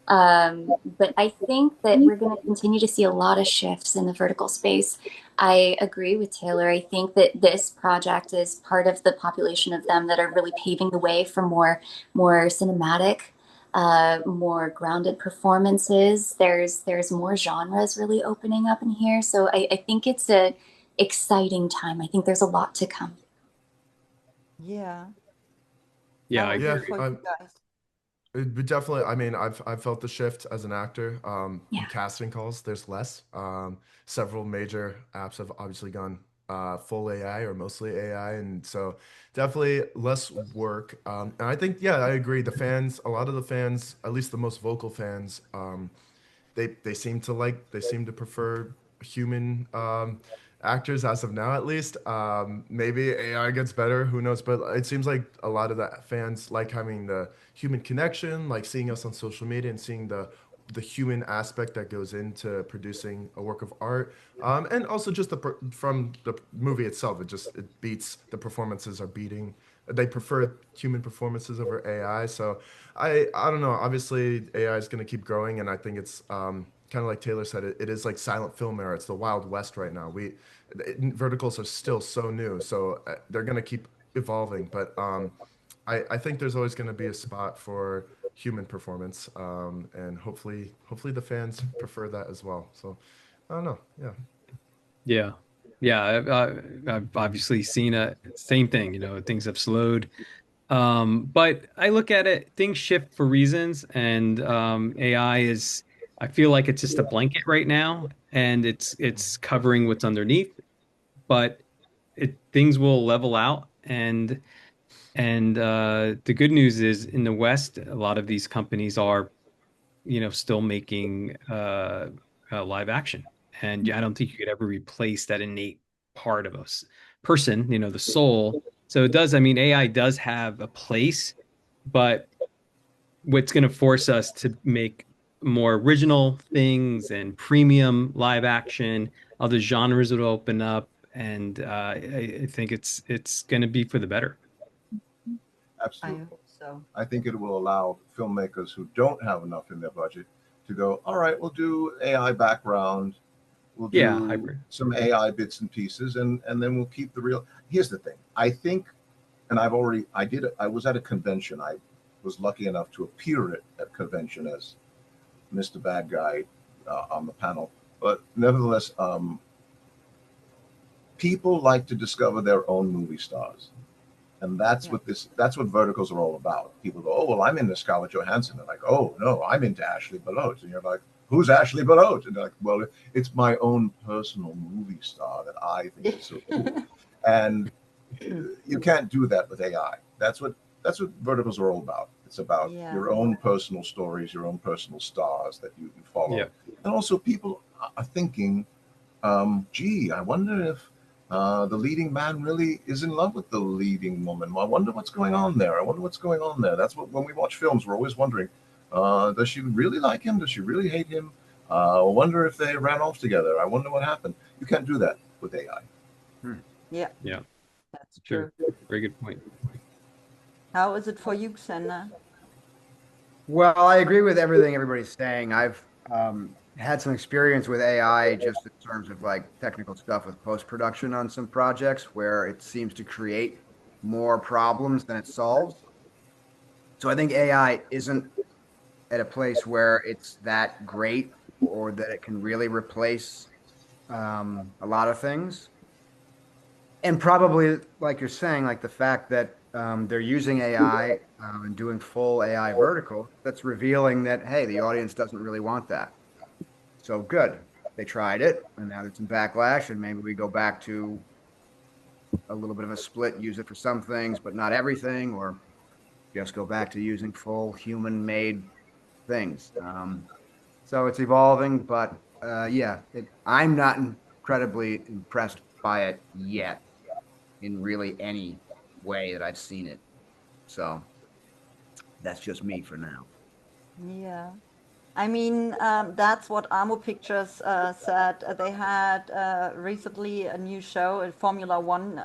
But I think that we're going to continue to see a lot of shifts in the vertical space. I agree with Taylor. I think that this project is part of the population of them that are really paving the way for more cinematic, more grounded performances. There's more genres really opening up in here. So I think it's a exciting time. I think there's a lot to come. Yeah. Yeah, How I is Yeah, it agree. for you guys? it definitely. I mean, I've felt the shift as an actor. In Yeah. casting calls, there's less. Several major apps have obviously gone full AI or mostly AI, and so definitely less work. And I think, yeah, I agree. The fans, a lot of the fans, at least the most vocal fans, they seem to prefer human actors as of now, at least. Maybe AI gets better, who knows? But it seems like a lot of the fans like having the human connection, like seeing us on social media and seeing the human aspect that goes into producing a work of art, and also just from the movie itself, it beats the performances are beating. They prefer human performances over AI. So I don't know. Obviously, AI is going to keep growing, and I think it's kind of like Taylor said. It is like silent film era. It's the Wild West right now. Verticals are still so new, so they're going to keep evolving. But I think there's always going to be a spot for human performance, and hopefully the fans prefer that as well. So I don't know. Yeah. Yeah. Yeah. I've obviously seen a same thing, things have slowed. But I look at it, things shift for reasons, and AI is, I feel like it's just a blanket right now, and it's covering what's underneath, but things will level out, and the good news is in the West, a lot of these companies are, still making live action, and I don't think you could ever replace that innate part of us person, the soul. So it does. I mean, AI does have a place, but what's going to force us to make more original things and premium live action, other genres would open up, and I think it's going to be for the better. I Absolutely. hope so. I think it will allow filmmakers who don't have enough in their budget to go, all right, we'll do AI background, we'll Yeah, do hybrid. some AI bits and pieces, and then we'll keep the real. Here's the thing. I think, and I was at a convention. I was lucky enough to appear at a convention as Mr. Bad Guy on the panel. But nevertheless, people like to discover their own movie stars. And Yeah. that's what verticals are all about. People go, oh, well, I'm into Scarlett Johansson. They're like, oh, no, I'm into Ashley Belot. And you're like, who's Ashley Belot? And they're like, well, it's my own personal movie star that I think is so cool. And you can't do that with AI. That's what verticals are all about. It's about Yeah. your own personal stories, your own personal stars that you follow. Yeah. And also people are thinking, gee, I wonder if the leading man really is in love with the leading woman. I wonder what's going on there. I wonder what's going on there. That's what, when we watch films, we're always wondering, does she really like him? Does she really hate him? I wonder if they ran off together. I wonder what happened. You can't do that with AI. Yeah, Yeah, that's sure. true. Very good point. How is it for you, Xander? Well, I agree with everything everybody's saying. I've had some experience with AI just in terms of like technical stuff with post-production on some projects where it seems to create more problems than it solves. So I think AI isn't at a place where it's that great or that it can really replace a lot of things. And probably, like you're saying, like the fact that they're using AI and doing full AI vertical, that's revealing that, hey, the audience doesn't really want that. So good. They tried it, and now there's some backlash, and maybe we go back to a little bit of a split, use it for some things, but not everything, or just go back to using full human-made things. So it's evolving, but yeah, I'm not incredibly impressed by it yet in really any way that I've seen it. So that's just me for now. Yeah. I mean, that's what Amo Pictures said. They had recently a new show, a Formula One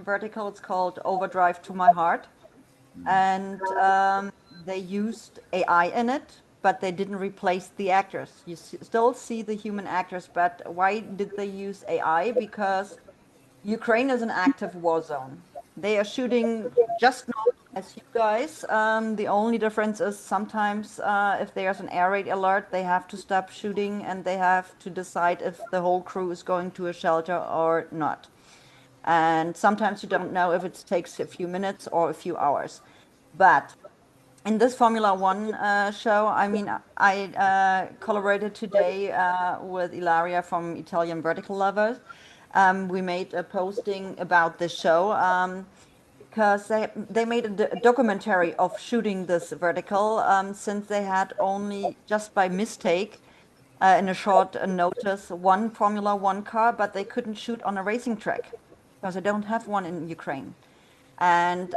vertical. It's called Overdrive to My Heart. And they used AI in it, but they didn't replace the actors. You still see the human actors, but why did they use AI? Because Ukraine is an active war zone. They are shooting just not as you guys. The only difference is sometimes if there's an air raid alert, they have to stop shooting and they have to decide if the whole crew is going to a shelter or not. And sometimes you don't know if it takes a few minutes or a few hours. But in this Formula One show, I mean, I collaborated today with Ilaria from Italian Vertical Lovers. We made a posting about this show because they made a documentary of shooting this vertical since they had only just by mistake in a short notice one Formula One car, but they couldn't shoot on a racing track because they don't have one in Ukraine. And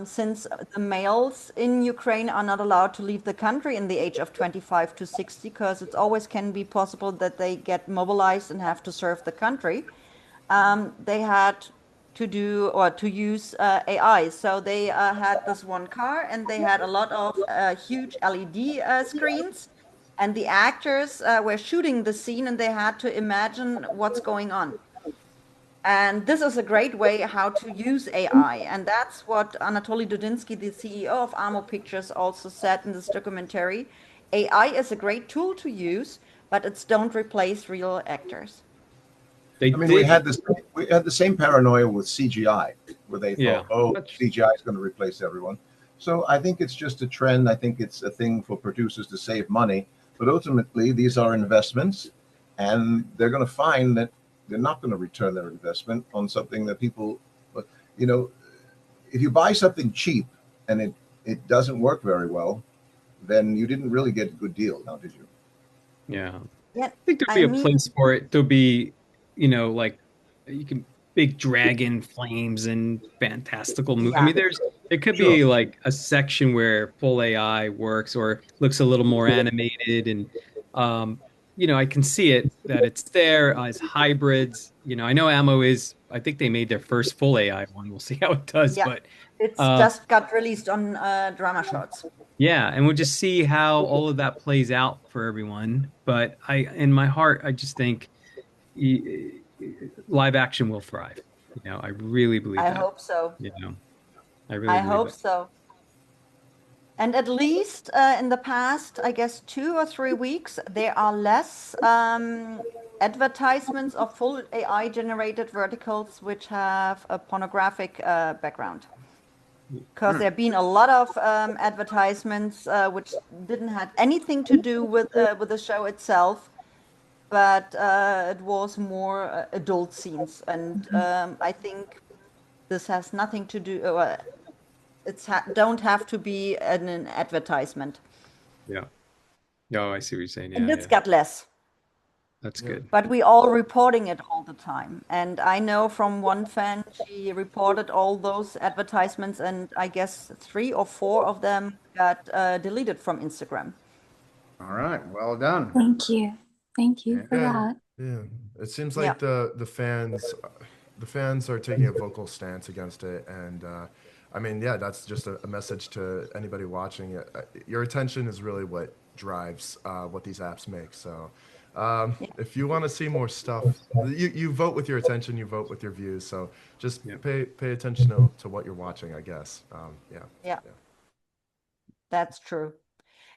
since the males in Ukraine are not allowed to leave the country in the age of 25 to 60, because it always can be possible that they get mobilized and have to serve the country, they had to do or to use AI. So they had this one car and they had a lot of huge LED screens. And the actors were shooting the scene and they had to imagine what's going on. And this is a great way how to use AI. And that's what Anatoly Dudinsky, the CEO of Amo Pictures, also said in this documentary. AI is a great tool to use, but it's don't replace real actors. They I mean, did. we had the same paranoia with CGI, where they Yeah. thought, oh, CGI is going to replace everyone. So I think it's just a trend. I think it's a thing for producers to save money. But ultimately, these are investments, and they're going to find that they're not going to return their investment on something that people, you know, if you buy something cheap and it doesn't work very well, then you didn't really get a good deal, now did you? Yeah. Yeah, I think there'll I be a mean, place for it. There'll be, like you can big dragon flames and fantastical I yeah, mean, there could Sure. be like a section where full AI works or looks a little more animated and I can see it that it's there as hybrids. I know Ammo I think they made their first full AI one. We'll see how it does, yeah. but It's uh just got released on Drama Shorts. yeah, and we'll just see how all of that plays out for everyone. But in my heart, I just think y- live action will thrive. I really believe I that. hope so. I really I believe hope that. so. And at least in the past, I guess 2 or 3 weeks, there are less advertisements of full AI generated verticals which have a pornographic background. Because there have been a lot of advertisements which didn't have anything to do with the show itself, but it was more adult scenes. And I think this has nothing to do, don't have to be an advertisement. Yeah. Oh, I see what you're saying. And Yeah, it's yeah. got less. That's Yeah. good. But we all reporting it all the time. And I know from one fan, she reported all those advertisements, and I guess 3 or 4 of them got deleted from Instagram. All right, well done. Thank you. Thank you Yeah. for Yeah, that. yeah. It seems Yeah. like the fans are taking a vocal stance against it, and I mean, yeah, that's just a message to anybody watching it. Your attention is really what drives what these apps make. So, Yeah. if you want to see more stuff, you vote with your attention, you vote with your views. So just Yeah. pay attention to what you're watching, I guess. Yeah, Yeah, yeah. that's true.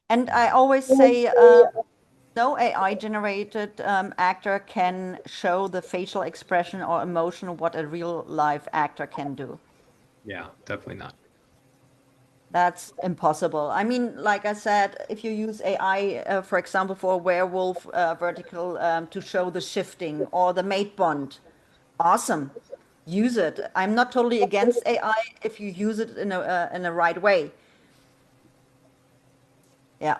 And I always say no AI-generated actor can show the facial expression or emotion what a real live actor can do. Yeah, definitely not. That's impossible. I mean, like I said, if you use AI, for example, for a werewolf vertical to show the shifting or the mate bond, awesome. Use it. I'm not totally against AI if you use it in a right way. Yeah,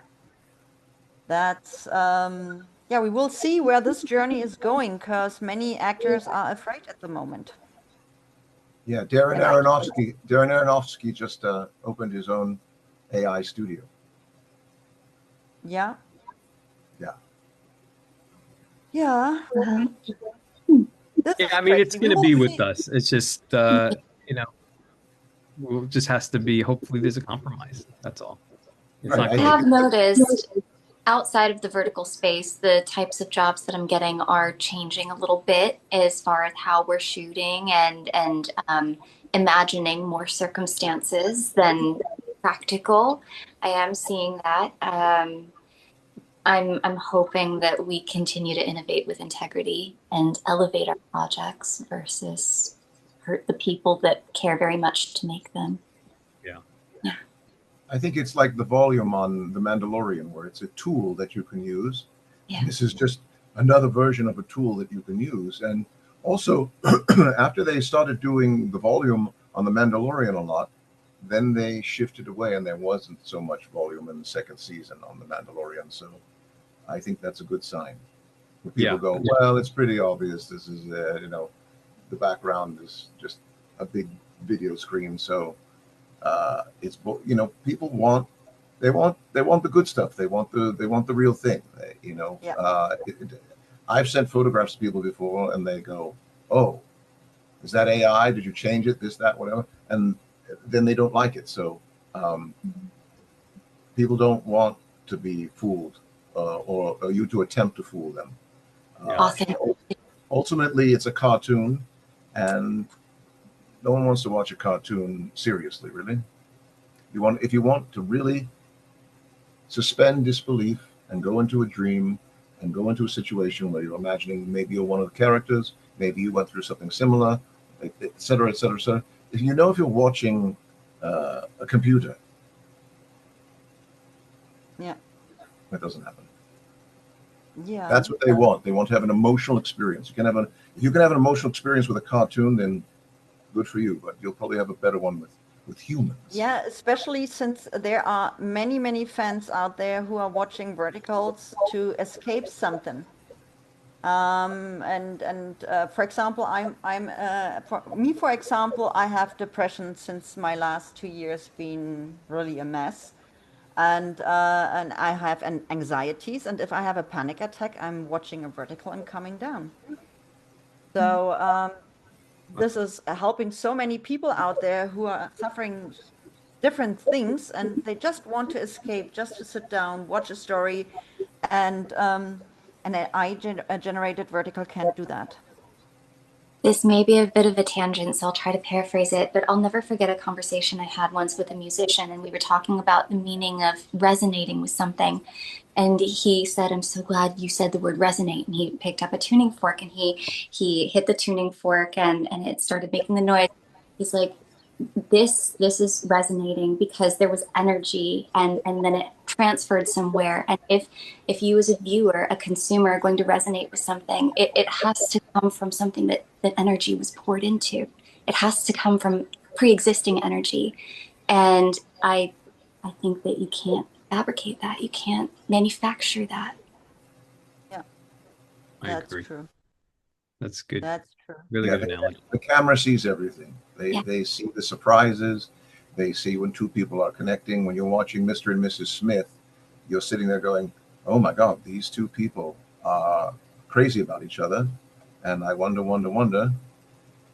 that's yeah. We will see where this journey is going because many actors are afraid at the moment. Yeah, They like it. Darren Aronofsky just opened his own AI studio. Yeah, Yeah. yeah. Well, This Yeah, is I mean, it's crazy. We going to will be with see. us. It's just, you know, we'll just has to be, hopefully there's a compromise. That's all. It's Right. not I I going think have to. noticed outside of the vertical space, the types of jobs that I'm getting are changing a little bit as far as how we're shooting and imagining more circumstances than practical. I am seeing that. I'm hoping that we continue to innovate with integrity and elevate our projects versus hurt the people that care very much to make them. Yeah. Yeah. I think it's like the volume on The Mandalorian, where it's a tool that you can use. Yeah. And this is just another version of a tool that you can use. And also, after they started doing the volume on The Mandalorian a lot, then they shifted away, and there wasn't so much volume in the second season on The Mandalorian. So I think that's a good sign. Where people Yeah. go, well, it's pretty obvious. This is, the background is just a big video screen. So it's people want the good stuff. They want the real thing. Yeah. I've sent photographs to people before, and they go, "Oh, is that AI? Did you change it? This, that, whatever?" And then they don't like it. So people don't want to be fooled, or you to attempt to fool them. Authentic. Ultimately, it's a cartoon, and no one wants to watch a cartoon seriously, really. If you want to really suspend disbelief and go into a dream and go into a situation where you're imagining maybe you're one of the characters, maybe you went through something similar, et cetera, et cetera, et cetera. If you're watching a computer, Yeah. that doesn't happen. Yeah. That's what they want. They want to have an emotional experience. If you can have an emotional experience with a cartoon, then good for you. But you'll probably have a better one with humans. Yeah, especially since there are many, many fans out there who are watching verticals to escape something. For example, for example, I have depression since my last 2 years been really a mess, and I have anxieties, and if I have a panic attack, I'm watching a vertical and coming down. So this is helping so many people out there who are suffering different things and they just want to escape, just to sit down, watch a story, and an AI-generated vertical can't do that. This may be a bit of a tangent, so I'll try to paraphrase it, but I'll never forget a conversation I had once with a musician, and we were talking about the meaning of resonating with something. And he said, "I'm so glad you said the word resonate." And he picked up a tuning fork and he hit the tuning fork and it started making the noise. He's like, this is resonating because there was energy and then it transferred somewhere. And if you as a viewer, a consumer, are going to resonate with something, it has to come from something that energy was poured into. It has to come from pre-existing energy. And I think that you can't fabricate that. You can't manufacture that. Yeah, I that's agree. true. That's good. That's true. Really Yeah, good analogy. the camera sees everything. They see the surprises. They see when two people are connecting. When you're watching Mr. and Mrs. Smith, you're sitting there going, "Oh my God, these two people are crazy about each other," and I wonder,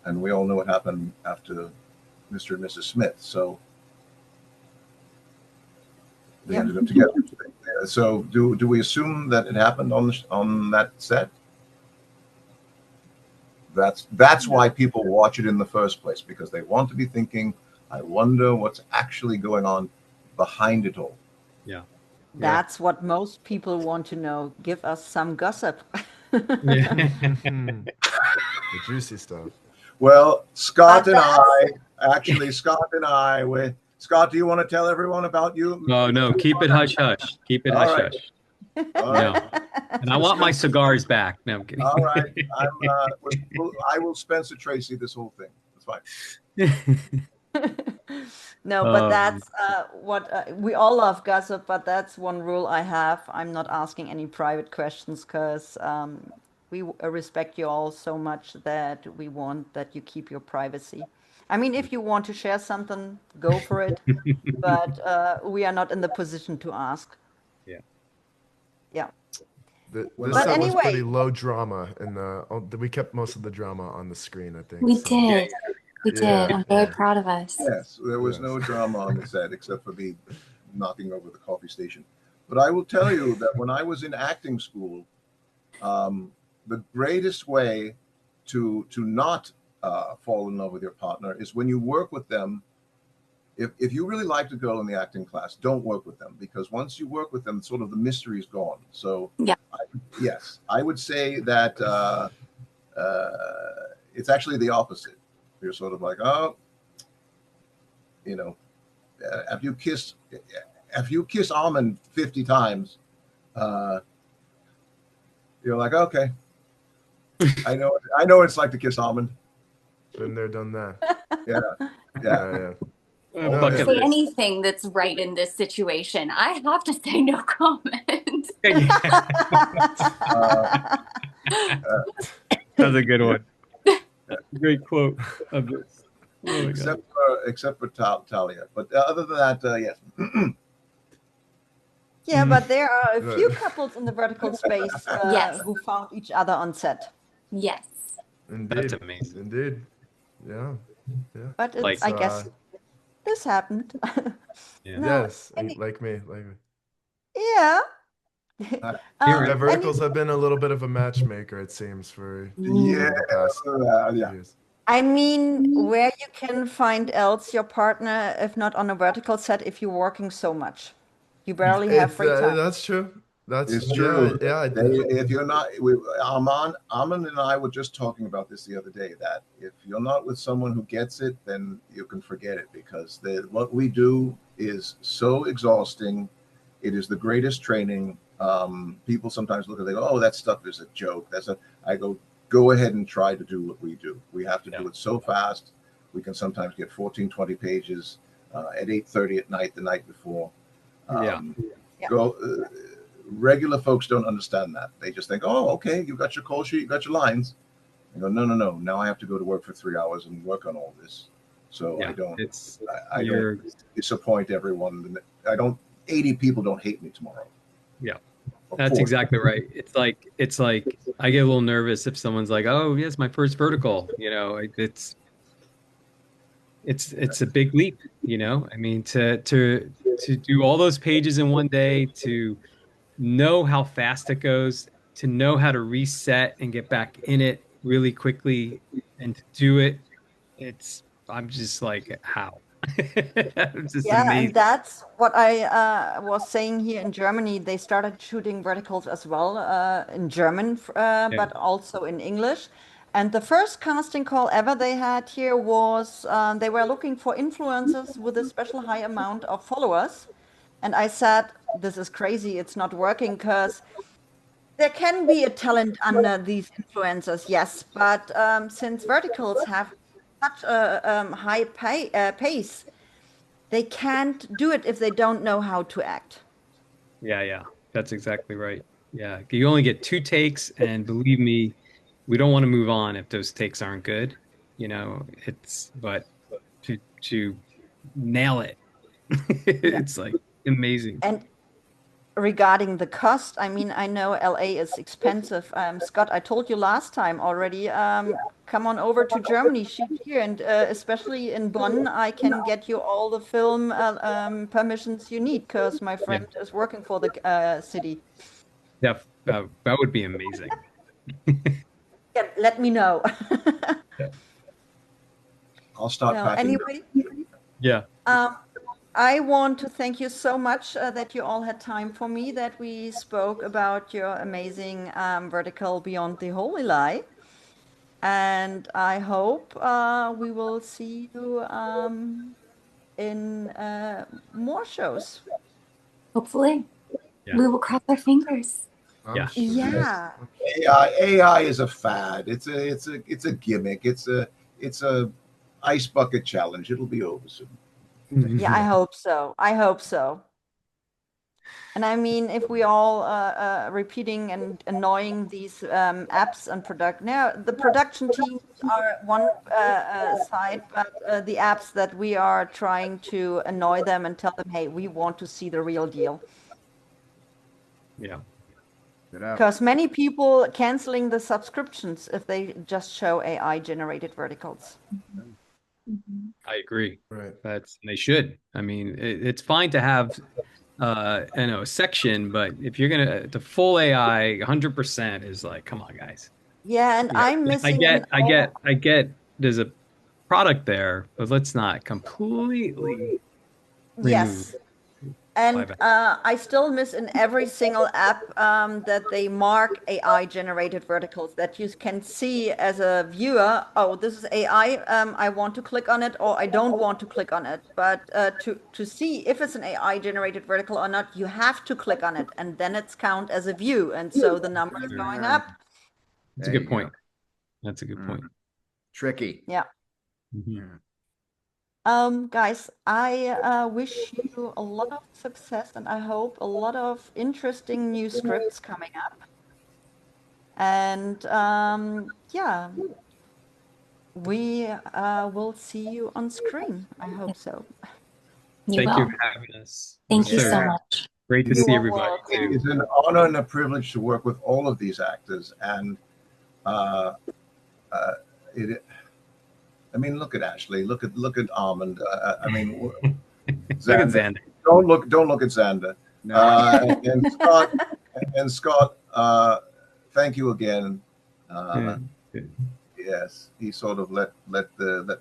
and we all know what happened after Mr. and Mrs. Smith. So they ended up together. So do we assume that it happened on that set? That's why people watch it in the first place, because they want to be thinking, I wonder what's actually going on behind it all. Yeah. That's what most people want to know. Give us some gossip. Yeah. The juicy stuff. Well, Scott and But Scott, do you want to tell everyone about you? Oh no, keep it hush hush. Keep it All hush right. hush. All No. right. And I want my cigars back. No, I'm kidding. All right. I will Spencer Tracy this whole thing. That's fine. No, but that's what we all love gossip, but that's one rule I have. I'm not asking any private questions because we respect you all so much that we want that you keep your privacy. I mean, if you want to share something, go for it, but we are not in the position to ask. Yeah. Yeah. This But set was anyway, pretty low drama, and we kept most of the drama on the screen, I think. We so. did. We Yeah. did. I'm very proud of us. Yes, there was no drama on the set except for me knocking over the coffee station. But I will tell you that when I was in acting school, the greatest way to not fall in love with your partner is when you work with them. If you really like the girl in the acting class, don't work with them, because once you work with them, sort of the mystery is gone. So Yeah. yes, I would say that it's actually the opposite. You're sort of like, oh, you know, if you kiss Armand 50 times, you're like, okay, I know what it's like to kiss Armand. Been there, done that. Yeah. Say anything that's right in this situation. I have to say no comment. That's a good one. Great quote of this. Oh except for Talia, but other than that, yes. Yeah, but there are a few couples in the vertical space Yes. who found each other on set. Yes. Indeed. That's amazing. Indeed. Yeah. But it's, I guess this happened. Yeah. No, Yes, like me. yeah. Yeah, verticals have been a little bit of a matchmaker, it seems, for the past years. I mean, where you can find else your partner, if not on a vertical set, if you're working so much. You barely have free time. That's true. It's true. Yeah. If you're not, Armand and I were just talking about this the other day, that if you're not with someone who gets it, then you can forget it, because what we do is so exhausting. It is the greatest training. People sometimes look at it, they go, oh, that stuff is a joke. I go ahead and try to do what we do. We have to do it so fast. We can sometimes get 14, 20 pages at 8:30 at night, the night before. Regular folks don't understand that. They just think, oh, okay, you got your call sheet, you got your lines. I go, no. Now I have to go to work for 3 hours and work on all this. So I don't disappoint everyone. 80 people don't hate me tomorrow. Yeah. That's exactly right. It's like I get a little nervous if someone's like, "Oh, yes, my first vertical." You know, it's a big leap. You know, I mean, to do all those pages in one day, to know how fast it goes, to know how to reset and get back in it really quickly, and to do it, I'm just like, how? Just yeah, amazing. and that's what I was saying here in Germany. They started shooting verticals as well in German, but also in English. And the first casting call ever they had here was they were looking for influencers with a special high amount of followers. And I said, this is crazy. It's not working, because there can be a talent under these influencers, yes. But since verticals have such a high pace, they can't do it if they don't know how to act. Yeah, that's exactly right. Yeah, you only get 2 takes, and believe me, we don't want to move on if those takes aren't good. You know, but to nail it, it's like amazing. And regarding the cost, I mean, I know LA is expensive. Scott, I told you last time already, come on over to Germany, shoot here, and especially in Bonn, I can get you all the film permissions you need, because my friend is working for the city. That would be amazing. Yeah, let me know. I'll start packing. Anyway, yeah. I want to thank you so much that you all had time for me, that we spoke about your amazing vertical Beyond the Holy Lie. And I hope we will see you in more shows. Hopefully, Yeah. we will cross our fingers. I'm Yeah. sure. Yeah. AI is a fad. It's a gimmick. It's a ice bucket challenge. It'll be over soon. Yeah, I hope so. I hope so. And I mean, if we all repeating and annoying these apps and the production teams are one side, but the apps that we are trying to annoy them and tell them, hey, we want to see the real deal. Yeah. Because many people canceling the subscriptions if they just show AI generated verticals. I agree. Right. They should. I mean, it's fine to have a section, but if you're the full AI 100% is like, come on, guys. Yeah, and I'm missing. I get there's a product there, but let's not completely remove. Yes. And I still miss in every single app that they mark AI generated verticals, that you can see as a viewer, oh, this is AI, I want to click on it, or I don't want to click on it. But to see if it's an AI generated vertical or not, you have to click on it, and then it's count as a view. And so the number is going up. That's a good point. That's a good point. Tricky. Yeah. Mhm. Guys, I wish you a lot of success, and I hope a lot of interesting new scripts coming up. And yeah, we will see you on screen. I hope so. Thank you for having us. Thank you so Yeah. much. Great to You see are everybody welcome. too. It's an honor and a privilege to work with all of these actors, and I mean, look at Ashley, look at Armand. I mean, Look at Xander. Xander. Don't look at Xander. No. And Scott, thank you again. Yeah. Yes, he sort of let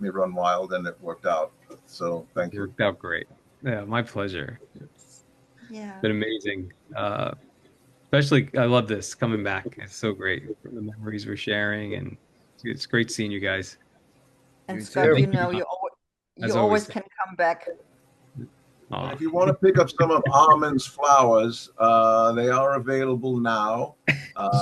me run wild, and it worked out. So thank It you. worked out great. Yeah, my pleasure. It's Yeah. been amazing. Especially, I love this coming back. It's so great. The memories we're sharing, and it's great seeing you guys. And You Scott, too. you know, you As always always. can come back. And if you want to pick up some of Armand's flowers, they are available now.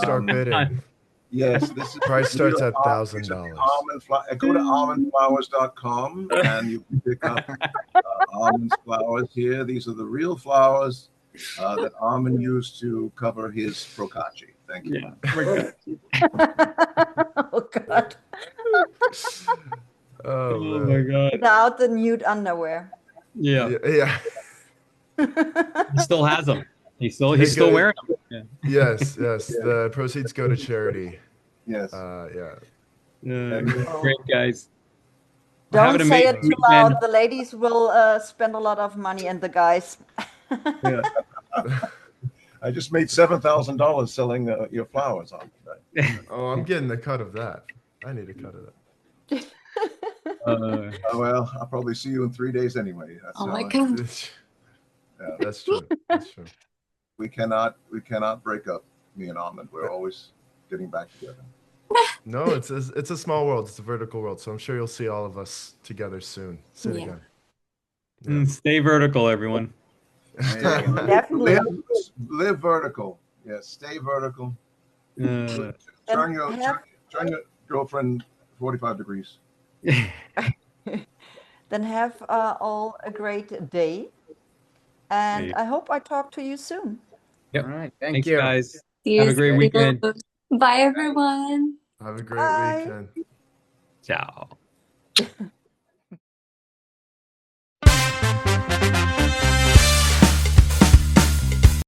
Start bidding. Yes, this is Price starts real at $1,000. Go to almondflowers.com and you can pick up Armand's flowers here. These are the real flowers that Armand used to cover his Procacci. Thank you. Oh God. Oh, Oh man. my God. Without the nude underwear. Yeah. Yeah. He still has them. He's still Hey, guys. wearing them. Yeah. Yes. The proceeds go to charity. Yes. Yeah. Great guys. Have an Don't say it amazing too weekend. loud. The ladies will spend a lot of money, and the guys. Yeah. I just made $7,000 selling your flowers on today. Oh, I'm getting a cut of that. I need a cut of that. Well, I'll probably see you in 3 days anyway. That's Oh my how God. Yeah. That's true. That's true. We cannot break up, me and Armand. We're always getting back together. No, it's a small world. It's a vertical world. So I'm sure you'll see all of us together soon. Yeah. Again. Stay vertical, everyone. Definitely. Live vertical. Yes, stay vertical. Turn your girlfriend 45 degrees. Then have all a great day. And Hey. I hope I talk to you soon. Yep. All right. Thank Thanks, you. guys. See Have you a great soon. weekend. Bye, everyone. Have a great Bye. weekend. Ciao.